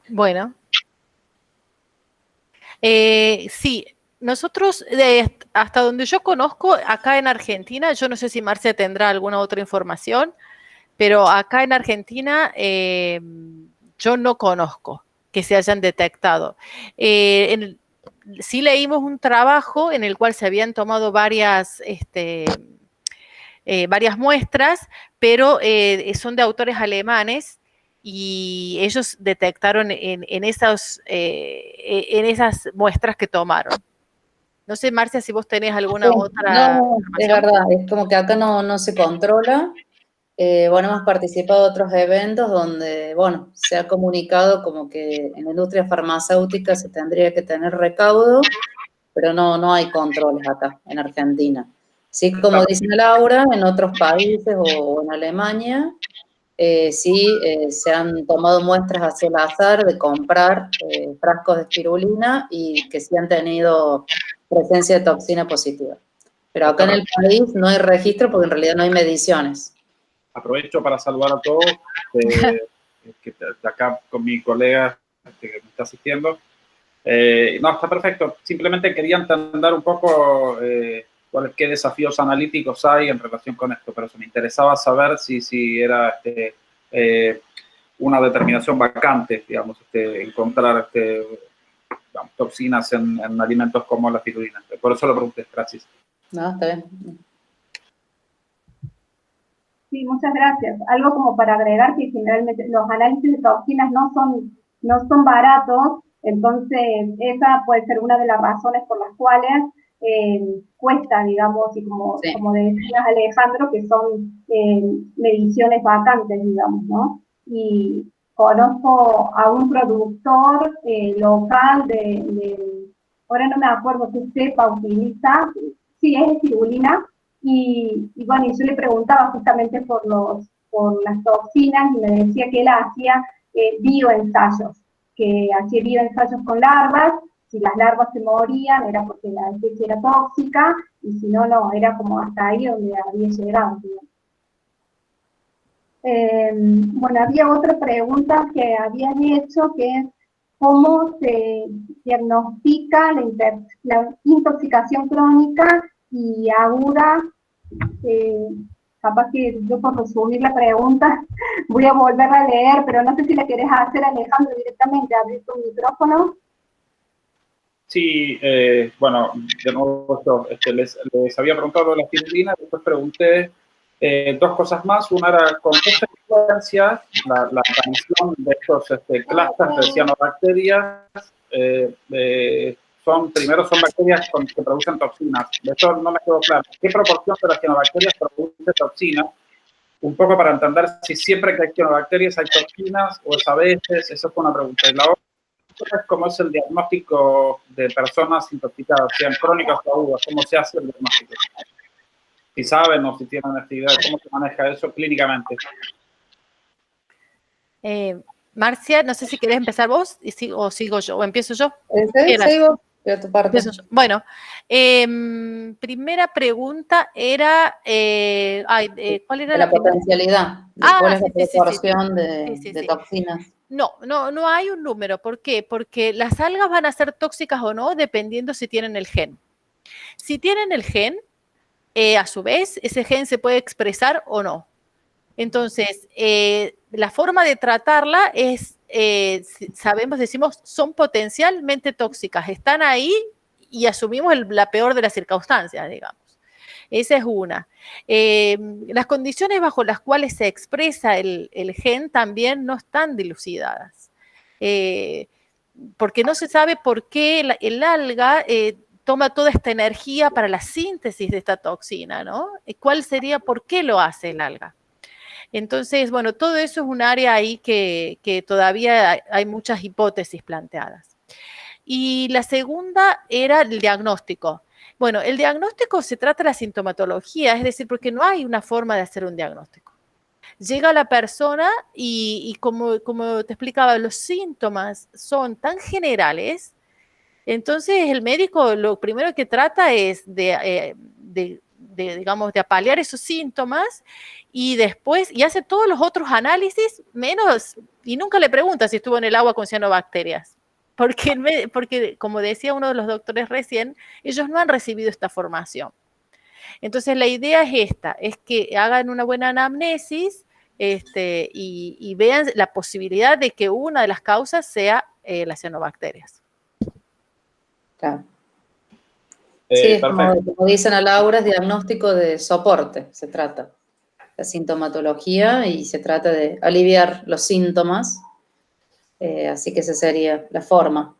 S3: Bueno. Sí, nosotros, hasta donde yo conozco, acá en Argentina, yo no sé si Marcia tendrá alguna otra información, pero acá en Argentina yo no conozco que se hayan detectado. Sí leímos un trabajo en el cual se habían tomado varias muestras, pero son de autores alemanes y ellos detectaron en esas muestras que tomaron. No sé, Marcia, si vos tenés alguna otra
S2: información. Es verdad, es como que acá no se controla. Bueno, hemos participado en otros eventos donde, bueno, se ha comunicado como que en la industria farmacéutica se tendría que tener recaudo, pero no hay controles acá en Argentina. Sí, como dice Laura, en otros países o en Alemania, sí se han tomado muestras hacia el azar de comprar frascos de espirulina y que sí han tenido presencia de toxina positiva. Pero acá en el país no hay registro porque en realidad no hay mediciones.
S5: Aprovecho para saludar a todos, de acá con mi colega que me está asistiendo. No, está perfecto. Simplemente quería entender un poco qué desafíos analíticos hay en relación con esto, pero me interesaba saber si era una determinación vacante, digamos, encontrar toxinas en alimentos como la spirulina. Por eso lo pregunté, gracias.
S2: No, está bien.
S1: Sí, muchas gracias. Algo como para agregar que generalmente los análisis de toxinas no son baratos, entonces esa puede ser una de las razones por las cuales cuesta, digamos, y como decías, Alejandro, que son mediciones vacantes, digamos, ¿no? Y conozco a un productor local ahora no me acuerdo qué cepa utiliza, sí, es espirulina, y bueno, y yo le preguntaba justamente por las toxinas y me decía que él hacía bioensayos, que hacía bioensayos con larvas. Si las larvas se morían era porque la especie era tóxica, y si no, no, era como hasta ahí donde había llegado. Bueno, había otra pregunta que habían hecho, que es cómo se diagnostica la intoxicación crónica y aguda. Capaz que yo, por resumir la pregunta, voy a volver a leer, pero no sé si la querés hacer, Alejandro, directamente, abrir tu micrófono.
S5: Sí, bueno, de nuevo yo les había preguntado de la spirulina, después pregunté dos cosas más. Una era con qué frecuencia la aparición de estos clústeres de cianobacterias primero son bacterias que producen toxinas. De eso no me quedó claro. ¿Qué proporción de las cianobacterias produce toxinas? Un poco para entender si siempre que hay cianobacterias hay toxinas o es a veces. Eso fue una pregunta. Y la otra es cómo es el diagnóstico de personas intoxicadas, sean crónicas o agudas. ¿Cómo se hace el diagnóstico? Si saben o si tienen esta idea de cómo se maneja eso clínicamente.
S3: Marcia, no sé si querés empezar vos o sigo yo, o empiezo yo.
S2: Sigo de tu parte.
S3: Bueno, primera pregunta era, ¿cuál era
S2: la potencialidad? ¿Cuál es la proporción de toxinas?
S3: No hay un número. ¿Por qué? Porque las algas van a ser tóxicas o no dependiendo si tienen el gen. Si tienen el gen, a su vez, ese gen se puede expresar o no. Entonces, la forma de tratarla es, decimos, son potencialmente tóxicas, están ahí y asumimos la peor de las circunstancias, digamos. Esa es una. Las condiciones bajo las cuales se expresa el gen también no están dilucidadas, porque no se sabe por qué el alga toma toda esta energía para la síntesis de esta toxina, ¿no? ¿Cuál sería, por qué lo hace el alga? Entonces, bueno, todo eso es un área ahí que todavía hay muchas hipótesis planteadas. Y la segunda era el diagnóstico. Bueno, el diagnóstico se trata de la sintomatología, es decir, porque no hay una forma de hacer un diagnóstico. Llega la persona y como te explicaba, los síntomas son tan generales, entonces el médico lo primero que trata es digamos, de apalear esos síntomas y después, y hace todos los otros análisis, y nunca le pregunta si estuvo en el agua con cianobacterias. Porque, como decía uno de los doctores recién, ellos no han recibido esta formación. Entonces, la idea es es que hagan una buena anamnesis y vean la posibilidad de que una de las causas sea las cianobacterias.
S2: Claro. Sí, como dicen a Laura, es diagnóstico de soporte, se trata. La sintomatología y se trata de aliviar los síntomas. Así que esa sería la forma.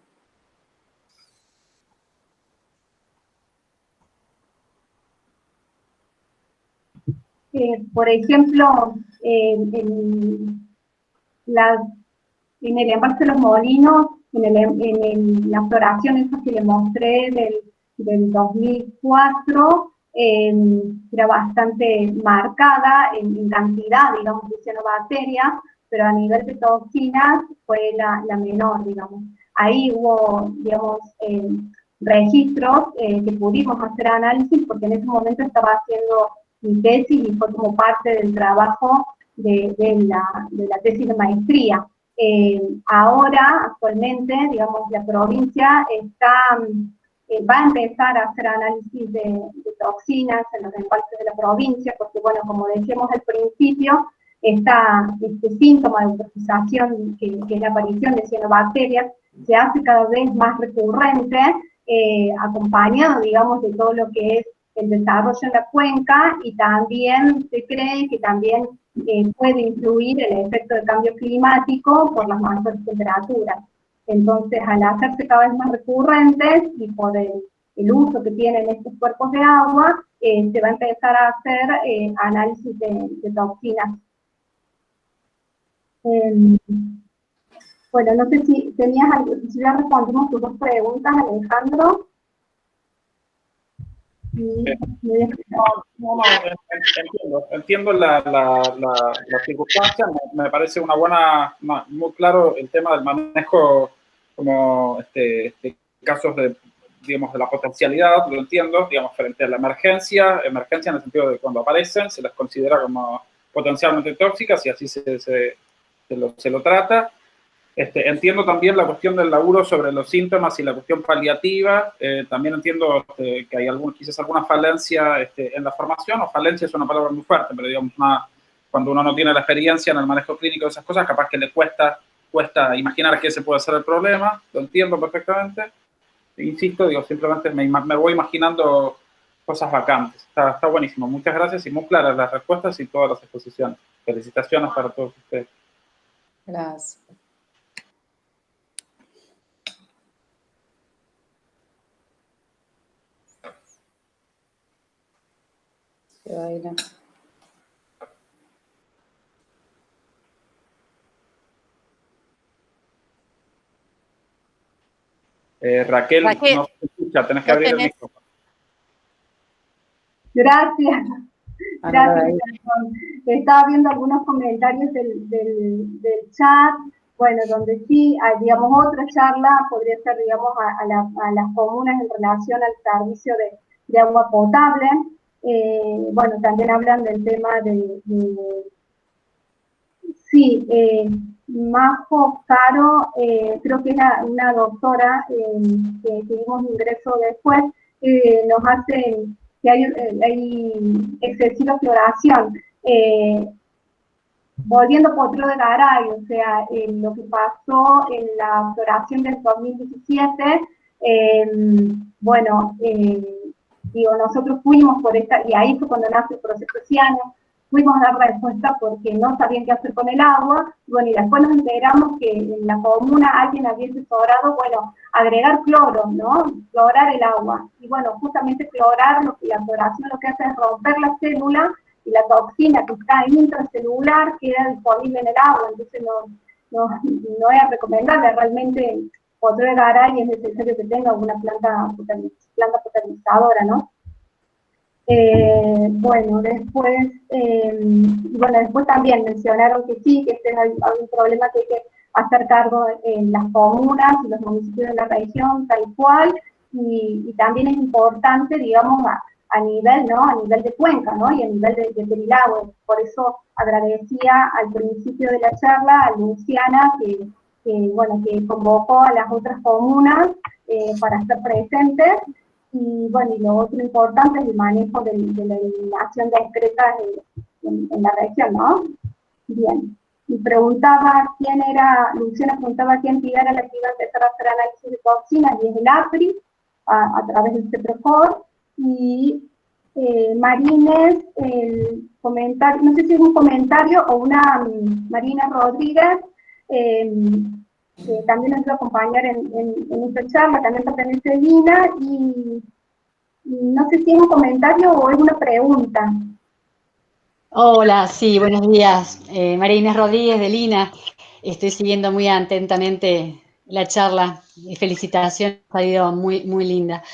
S1: Por ejemplo, en el embalse de los molinos, en la floración esa que le mostré del 2004, era bastante marcada en cantidad, digamos, de cianobacterias, pero a nivel de toxinas fue la menor, digamos. Ahí hubo, digamos, registros que pudimos hacer análisis, porque en ese momento estaba haciendo mi tesis y fue como parte del trabajo de la tesis de maestría. Ahora, actualmente, digamos, la provincia está va a empezar a hacer análisis de toxinas en los embalses de la provincia, porque bueno, como decíamos al principio, este síntoma de eutrofización, que es la aparición de cianobacterias, se hace cada vez más recurrente, acompañado, digamos, de todo lo que es el desarrollo en la cuenca, y también se cree que también puede influir el efecto del cambio climático por las mayores temperaturas. Entonces, al hacerse cada vez más recurrentes y por el uso que tienen estos cuerpos de agua, se va a empezar a hacer análisis de toxinas. Bueno, no sé si tenías algo, si ya respondimos tus dos preguntas, Alejandro.
S5: Entiendo la circunstancia, me parece muy claro el tema del manejo como casos de, digamos, de la potencialidad, lo entiendo, digamos, frente a la emergencia en el sentido de cuando aparecen, se las considera como potencialmente tóxicas y así se lo trata. Entiendo también la cuestión del laburo sobre los síntomas y la cuestión paliativa. También entiendo que hay quizás alguna falencia en la formación, o falencia es una palabra muy fuerte, pero digamos, cuando uno no tiene la experiencia en el manejo clínico de esas cosas, capaz que le cuesta imaginar que ese puede ser el problema. Lo entiendo perfectamente. Insisto, digo, simplemente me voy imaginando cosas vacantes. Está buenísimo. Muchas gracias y muy claras las respuestas y todas las exposiciones. Felicitaciones para todos ustedes.
S2: Gracias. Se baila.
S5: Raquel, no se escucha, tenés que abrir el micrófono.
S1: Gracias. Gracias. Estaba viendo algunos comentarios del chat, bueno, donde sí, hay, digamos, otra charla podría ser, digamos, a las comunas en relación al servicio de agua potable. Bueno, también hablan del tema sí, Majo Caro, creo que era una doctora que tuvimos ingreso después, nos hace que hay excesiva floración. Volviendo a Potrero de Garay, o sea, lo que pasó en la floración del 2017, bueno, digo, nosotros fuimos por esta, y ahí fue cuando nace el proceso Ciano, fuimos a dar respuesta porque no sabían qué hacer con el agua, bueno, y después nos enteramos que en la comuna alguien había asesorado, bueno, agregar cloro, ¿no? Clorar el agua, y bueno, justamente clorar, la cloración lo que hace es romper la célula, y la toxina que está intracelular queda disponible en el agua, entonces no es recomendable, realmente Potrero de Garay es necesario que tenga una planta potabilizadora, ¿no? Bueno, después también mencionaron que sí, que hay un problema que hay que hacer cargo en las comunas y los municipios de la región, tal cual, y también es importante, digamos, a nivel, ¿no? A nivel de cuenca, ¿no? Y a nivel de Perilagüe. Por eso agradecía al principio de la charla a Luciana que convocó a las otras comunas para estar presentes. Y bueno, y lo otro importante es el manejo de la eliminación de excretas en la región, ¿no? Bien. Y preguntaba Luciana preguntaba qué entidad era la que iba a empezar a hacer análisis de toxinas, y es el APRI, a través del CEPROCOR. Y Marínez, el comentario, no sé si es un comentario o una Marina Rodríguez, que también nos va a acompañar en esta charla, también pertenece a Lina, y no sé si es un comentario o es una pregunta.
S6: Hola, sí, buenos días. María Inés Rodríguez de Lina. Estoy siguiendo muy atentamente la charla. Felicitaciones, ha sido muy, muy linda.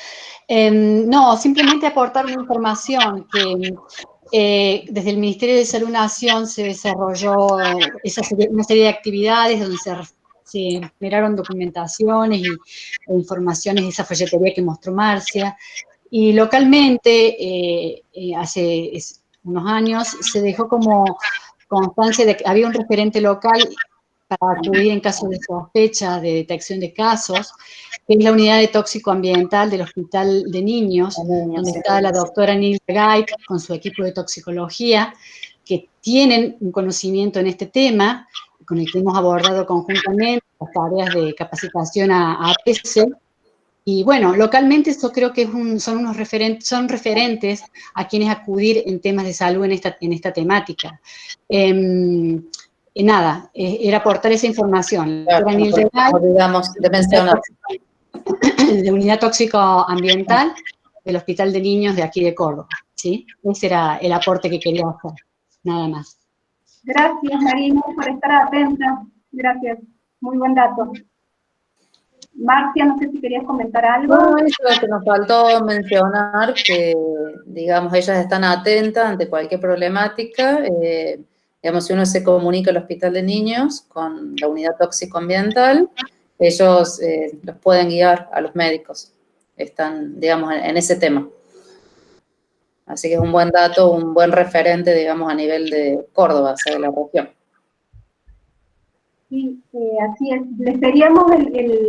S6: No, simplemente aportar una información que desde el Ministerio de Salud Nación se desarrolló una serie de actividades donde se generaron documentaciones e informaciones de esa folletería que mostró Marcia. Y localmente, hace unos años, se dejó como constancia de que había un referente local para acudir en caso de sospecha de detección de casos, que es la unidad de tóxico ambiental del Hospital de Niños, donde está la doctora Nilda Gait con su equipo de toxicología, que tienen un conocimiento en este tema, con el que hemos abordado conjuntamente las tareas de capacitación a APC. Y bueno, localmente esto creo que son referentes a quienes acudir en temas de salud en esta temática. Nada, era aportar esa información.
S2: Claro, digamos, de mencionar.
S6: De unidad tóxico-ambiental del Hospital de Niños de aquí de Córdoba, ¿sí? Ese era el aporte que quería hacer, nada más.
S1: Gracias, Marina, por estar atenta. Gracias, muy buen dato. Marcia, no sé si querías comentar algo.
S2: Bueno, eso es que nos faltó mencionar, que, digamos, ellas están atentas ante cualquier problemática. Digamos, si uno se comunica al Hospital de Niños con la unidad tóxico-ambiental, ellos los pueden guiar a los médicos. Están, digamos, en ese tema. Así que es un buen dato, un buen referente, digamos, a nivel de Córdoba, o sea, de la región.
S1: Sí, así es. Les pedíamos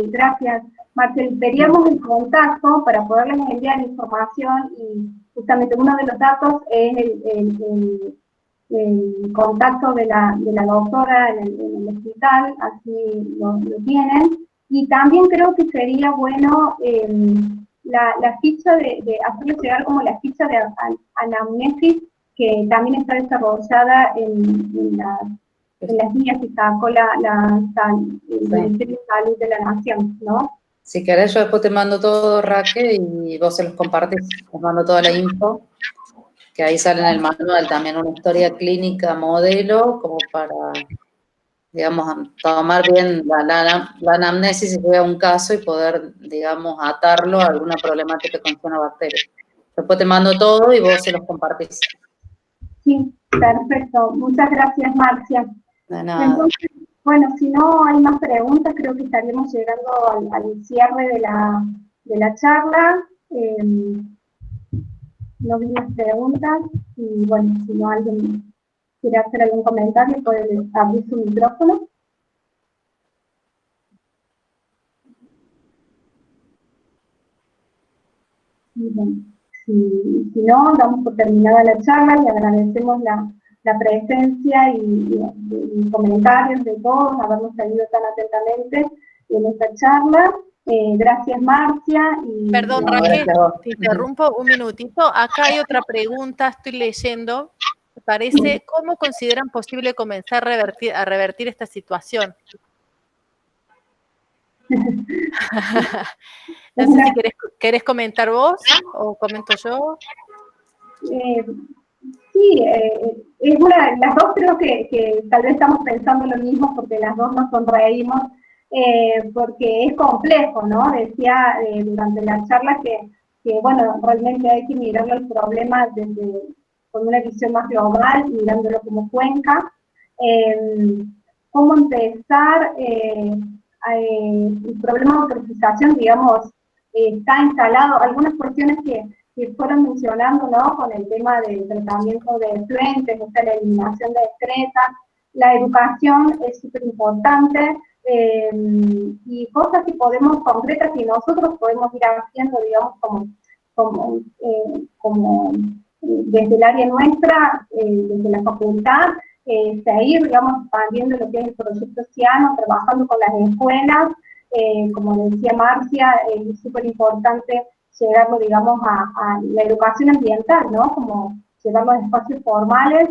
S1: gracias, Marcel, pedíamos el contacto para poderles enviar información y justamente uno de los datos es el contacto de la doctora en el hospital, así lo tienen. Y también creo que sería bueno la ficha de hacerle llegar como la ficha de anamnesis, que también está desarrollada en las guías que sacó el Ministerio de Salud de la Nación, ¿no?
S2: Si querés, yo después te mando todo, Raquel, y vos se los compartís. Os mando toda la info, que ahí sale en el manual también una historia clínica modelo, como para, digamos, tomar bien la anamnesis si fuera un caso y poder, digamos, atarlo a alguna problemática con cianobacteria. Después te mando todo y vos se los compartís.
S1: Sí, perfecto. Muchas gracias, Marcia.
S2: De nada.
S1: Entonces, bueno, si no hay más preguntas, creo que estaríamos llegando al cierre de la charla. No vi las preguntas y bueno, si no alguien quiere hacer algún comentario, puede abrir su micrófono. Y bueno, si no, damos por terminada la charla y agradecemos la presencia y comentarios de todos, habernos seguido tan atentamente en esta charla. Gracias, Marcia.
S3: Perdón, Raquel, te interrumpo un minutito. Acá hay otra pregunta, estoy leyendo. Me parece, ¿cómo consideran posible comenzar a revertir esta situación? No sé si querés comentar vos o comento yo.
S1: Sí, es las dos creo que tal vez estamos pensando lo mismo porque las dos nos sonreímos, porque es complejo, ¿no? Decía durante la charla que, bueno, realmente hay que mirar los problemas con una visión más global, mirándolo como cuenca. ¿Cómo empezar? El problema de autorización, digamos, está instalado, algunas cuestiones que fueron mencionando, ¿no? Con el tema del tratamiento de efluentes, o sea, la eliminación de excretas, la educación es súper importante, y cosas que podemos, concretas, que nosotros podemos ir haciendo, digamos, como desde el área nuestra, desde la facultad, seguir, digamos, expandiendo lo que es el proyecto Ciano, trabajando con las escuelas, como decía Marcia, es súper importante llegarlo, digamos, a la educación ambiental, ¿no? Como llevarlo a espacios formales.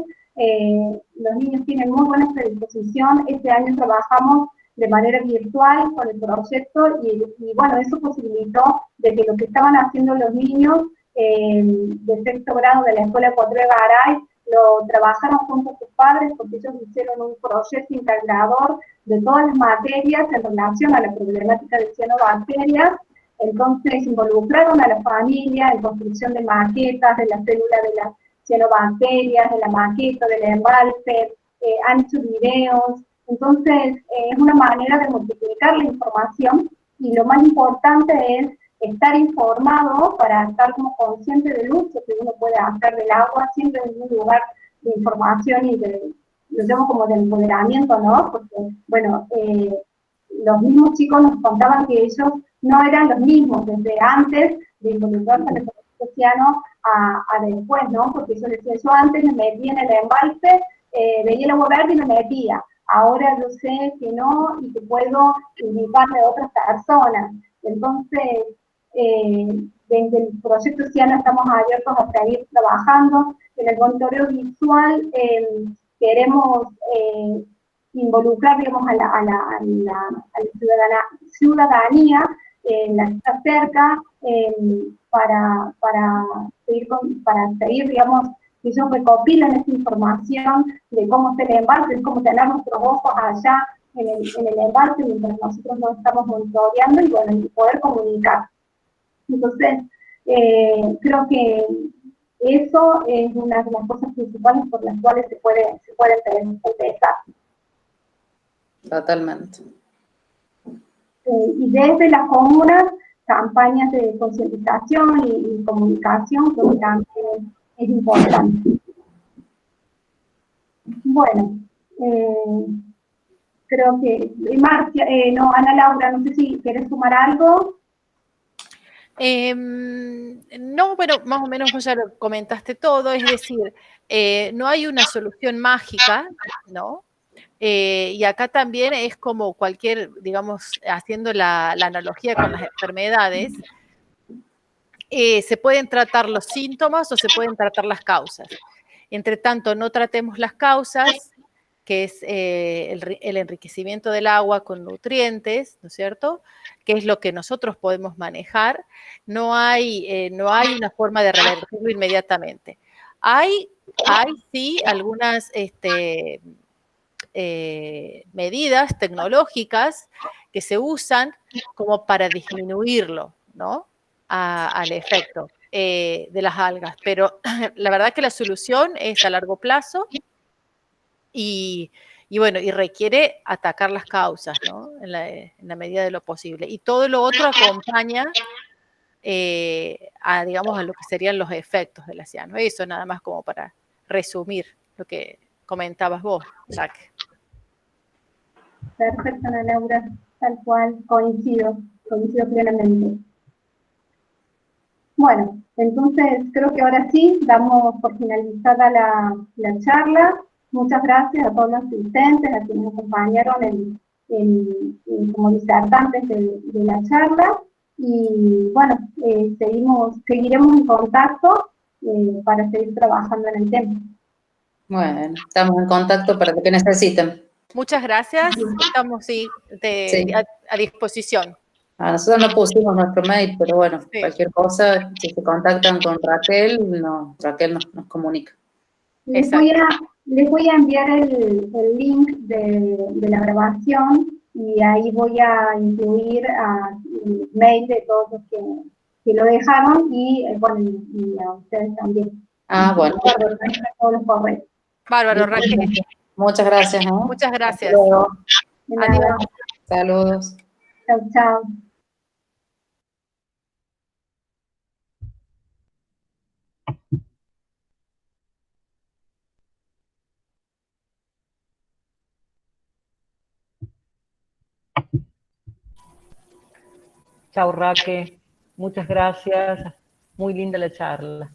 S1: Los niños tienen muy buena predisposición. Este año trabajamos de manera virtual con el proyecto y bueno, eso posibilitó de que lo que estaban haciendo los niños de sexto grado de la Escuela Cotré Garay lo trabajaron junto a sus padres, porque ellos hicieron un proyecto integrador de todas las materias en relación a la problemática de cianobacterias. Entonces involucraron a la familia en construcción de maquetas de la célula de las cianobacterias, de la maqueta, del embalse, han hecho videos. Entonces es una manera de multiplicar la información y lo más importante es estar informado para estar como consciente del uso que uno puede hacer del agua, siempre en un lugar de información y lo llamo como de empoderamiento, ¿no? Porque, bueno, los mismos chicos nos contaban que ellos no eran los mismos desde antes de involucrarse en el proceso océano a después, ¿no? Porque yo decía, yo antes me metía en el embalse, veía el agua verde y me metía. Ahora yo sé que no y que puedo indicarle a otras personas. Entonces, desde el proyecto Océano estamos abiertos a seguir trabajando. En el monitoreo visual queremos involucrar, digamos, a la ciudadanía, la que está cerca, para seguir, digamos, que ellos recopilen esta información de cómo está el embalse, de cómo tener nuestros ojos allá en el embalse mientras nosotros no estamos monitoreando y, bueno, y poder comunicar. Entonces, creo que eso es una de las cosas principales por las cuales se puede empezar.
S2: Totalmente.
S1: Y desde las comunas, campañas de concientización y comunicación, creo que también es importante. Bueno, creo que, Marcia, no, Ana Laura, no sé si quieres sumar algo.
S3: No, bueno, más o menos vos ya lo comentaste todo, es decir, no hay una solución mágica, ¿no? Y acá también es como cualquier, digamos, haciendo la analogía con las enfermedades, se pueden tratar los síntomas o se pueden tratar las causas. Entre tanto, no tratemos las causas, que es el enriquecimiento del agua con nutrientes, ¿no es cierto?, que es lo que nosotros podemos manejar. No hay una forma de revertirlo inmediatamente. Hay sí algunas medidas tecnológicas que se usan como para disminuirlo, ¿no?, al efecto de las algas. Pero la verdad que la solución es a largo plazo y bueno, y requiere atacar las causas, ¿no?, en la medida de lo posible. Y todo lo otro acompaña digamos, a lo que serían los efectos del océano. Eso nada más como para resumir lo que comentabas vos, Jack.
S1: Perfecto, Ana Laura, tal cual, coincido plenamente. Bueno, entonces creo que ahora sí damos por finalizada la charla. Muchas gracias a todos los asistentes, a quienes nos acompañaron como disertantes de la charla. Y bueno, seguiremos en contacto para seguir trabajando en el tema.
S2: Bueno, estamos en contacto para lo que necesiten.
S3: Muchas gracias, estamos a disposición.
S2: Nosotros no pusimos nuestro mail, pero bueno, sí, cualquier cosa, si se contactan con Raquel, Raquel nos comunica.
S1: Les voy a enviar el link de la grabación y ahí voy a incluir el mail de todos los que lo dejaron y, bueno, y a ustedes también.
S2: Bueno.
S1: Todos los correos.
S3: Bárbaro, Raquel.
S2: Muchas gracias.
S3: Muchas gracias.
S1: Adiós.
S2: Saludos.
S1: Chao, chao.
S7: Chao, Raque. Muchas gracias. Muy linda la charla.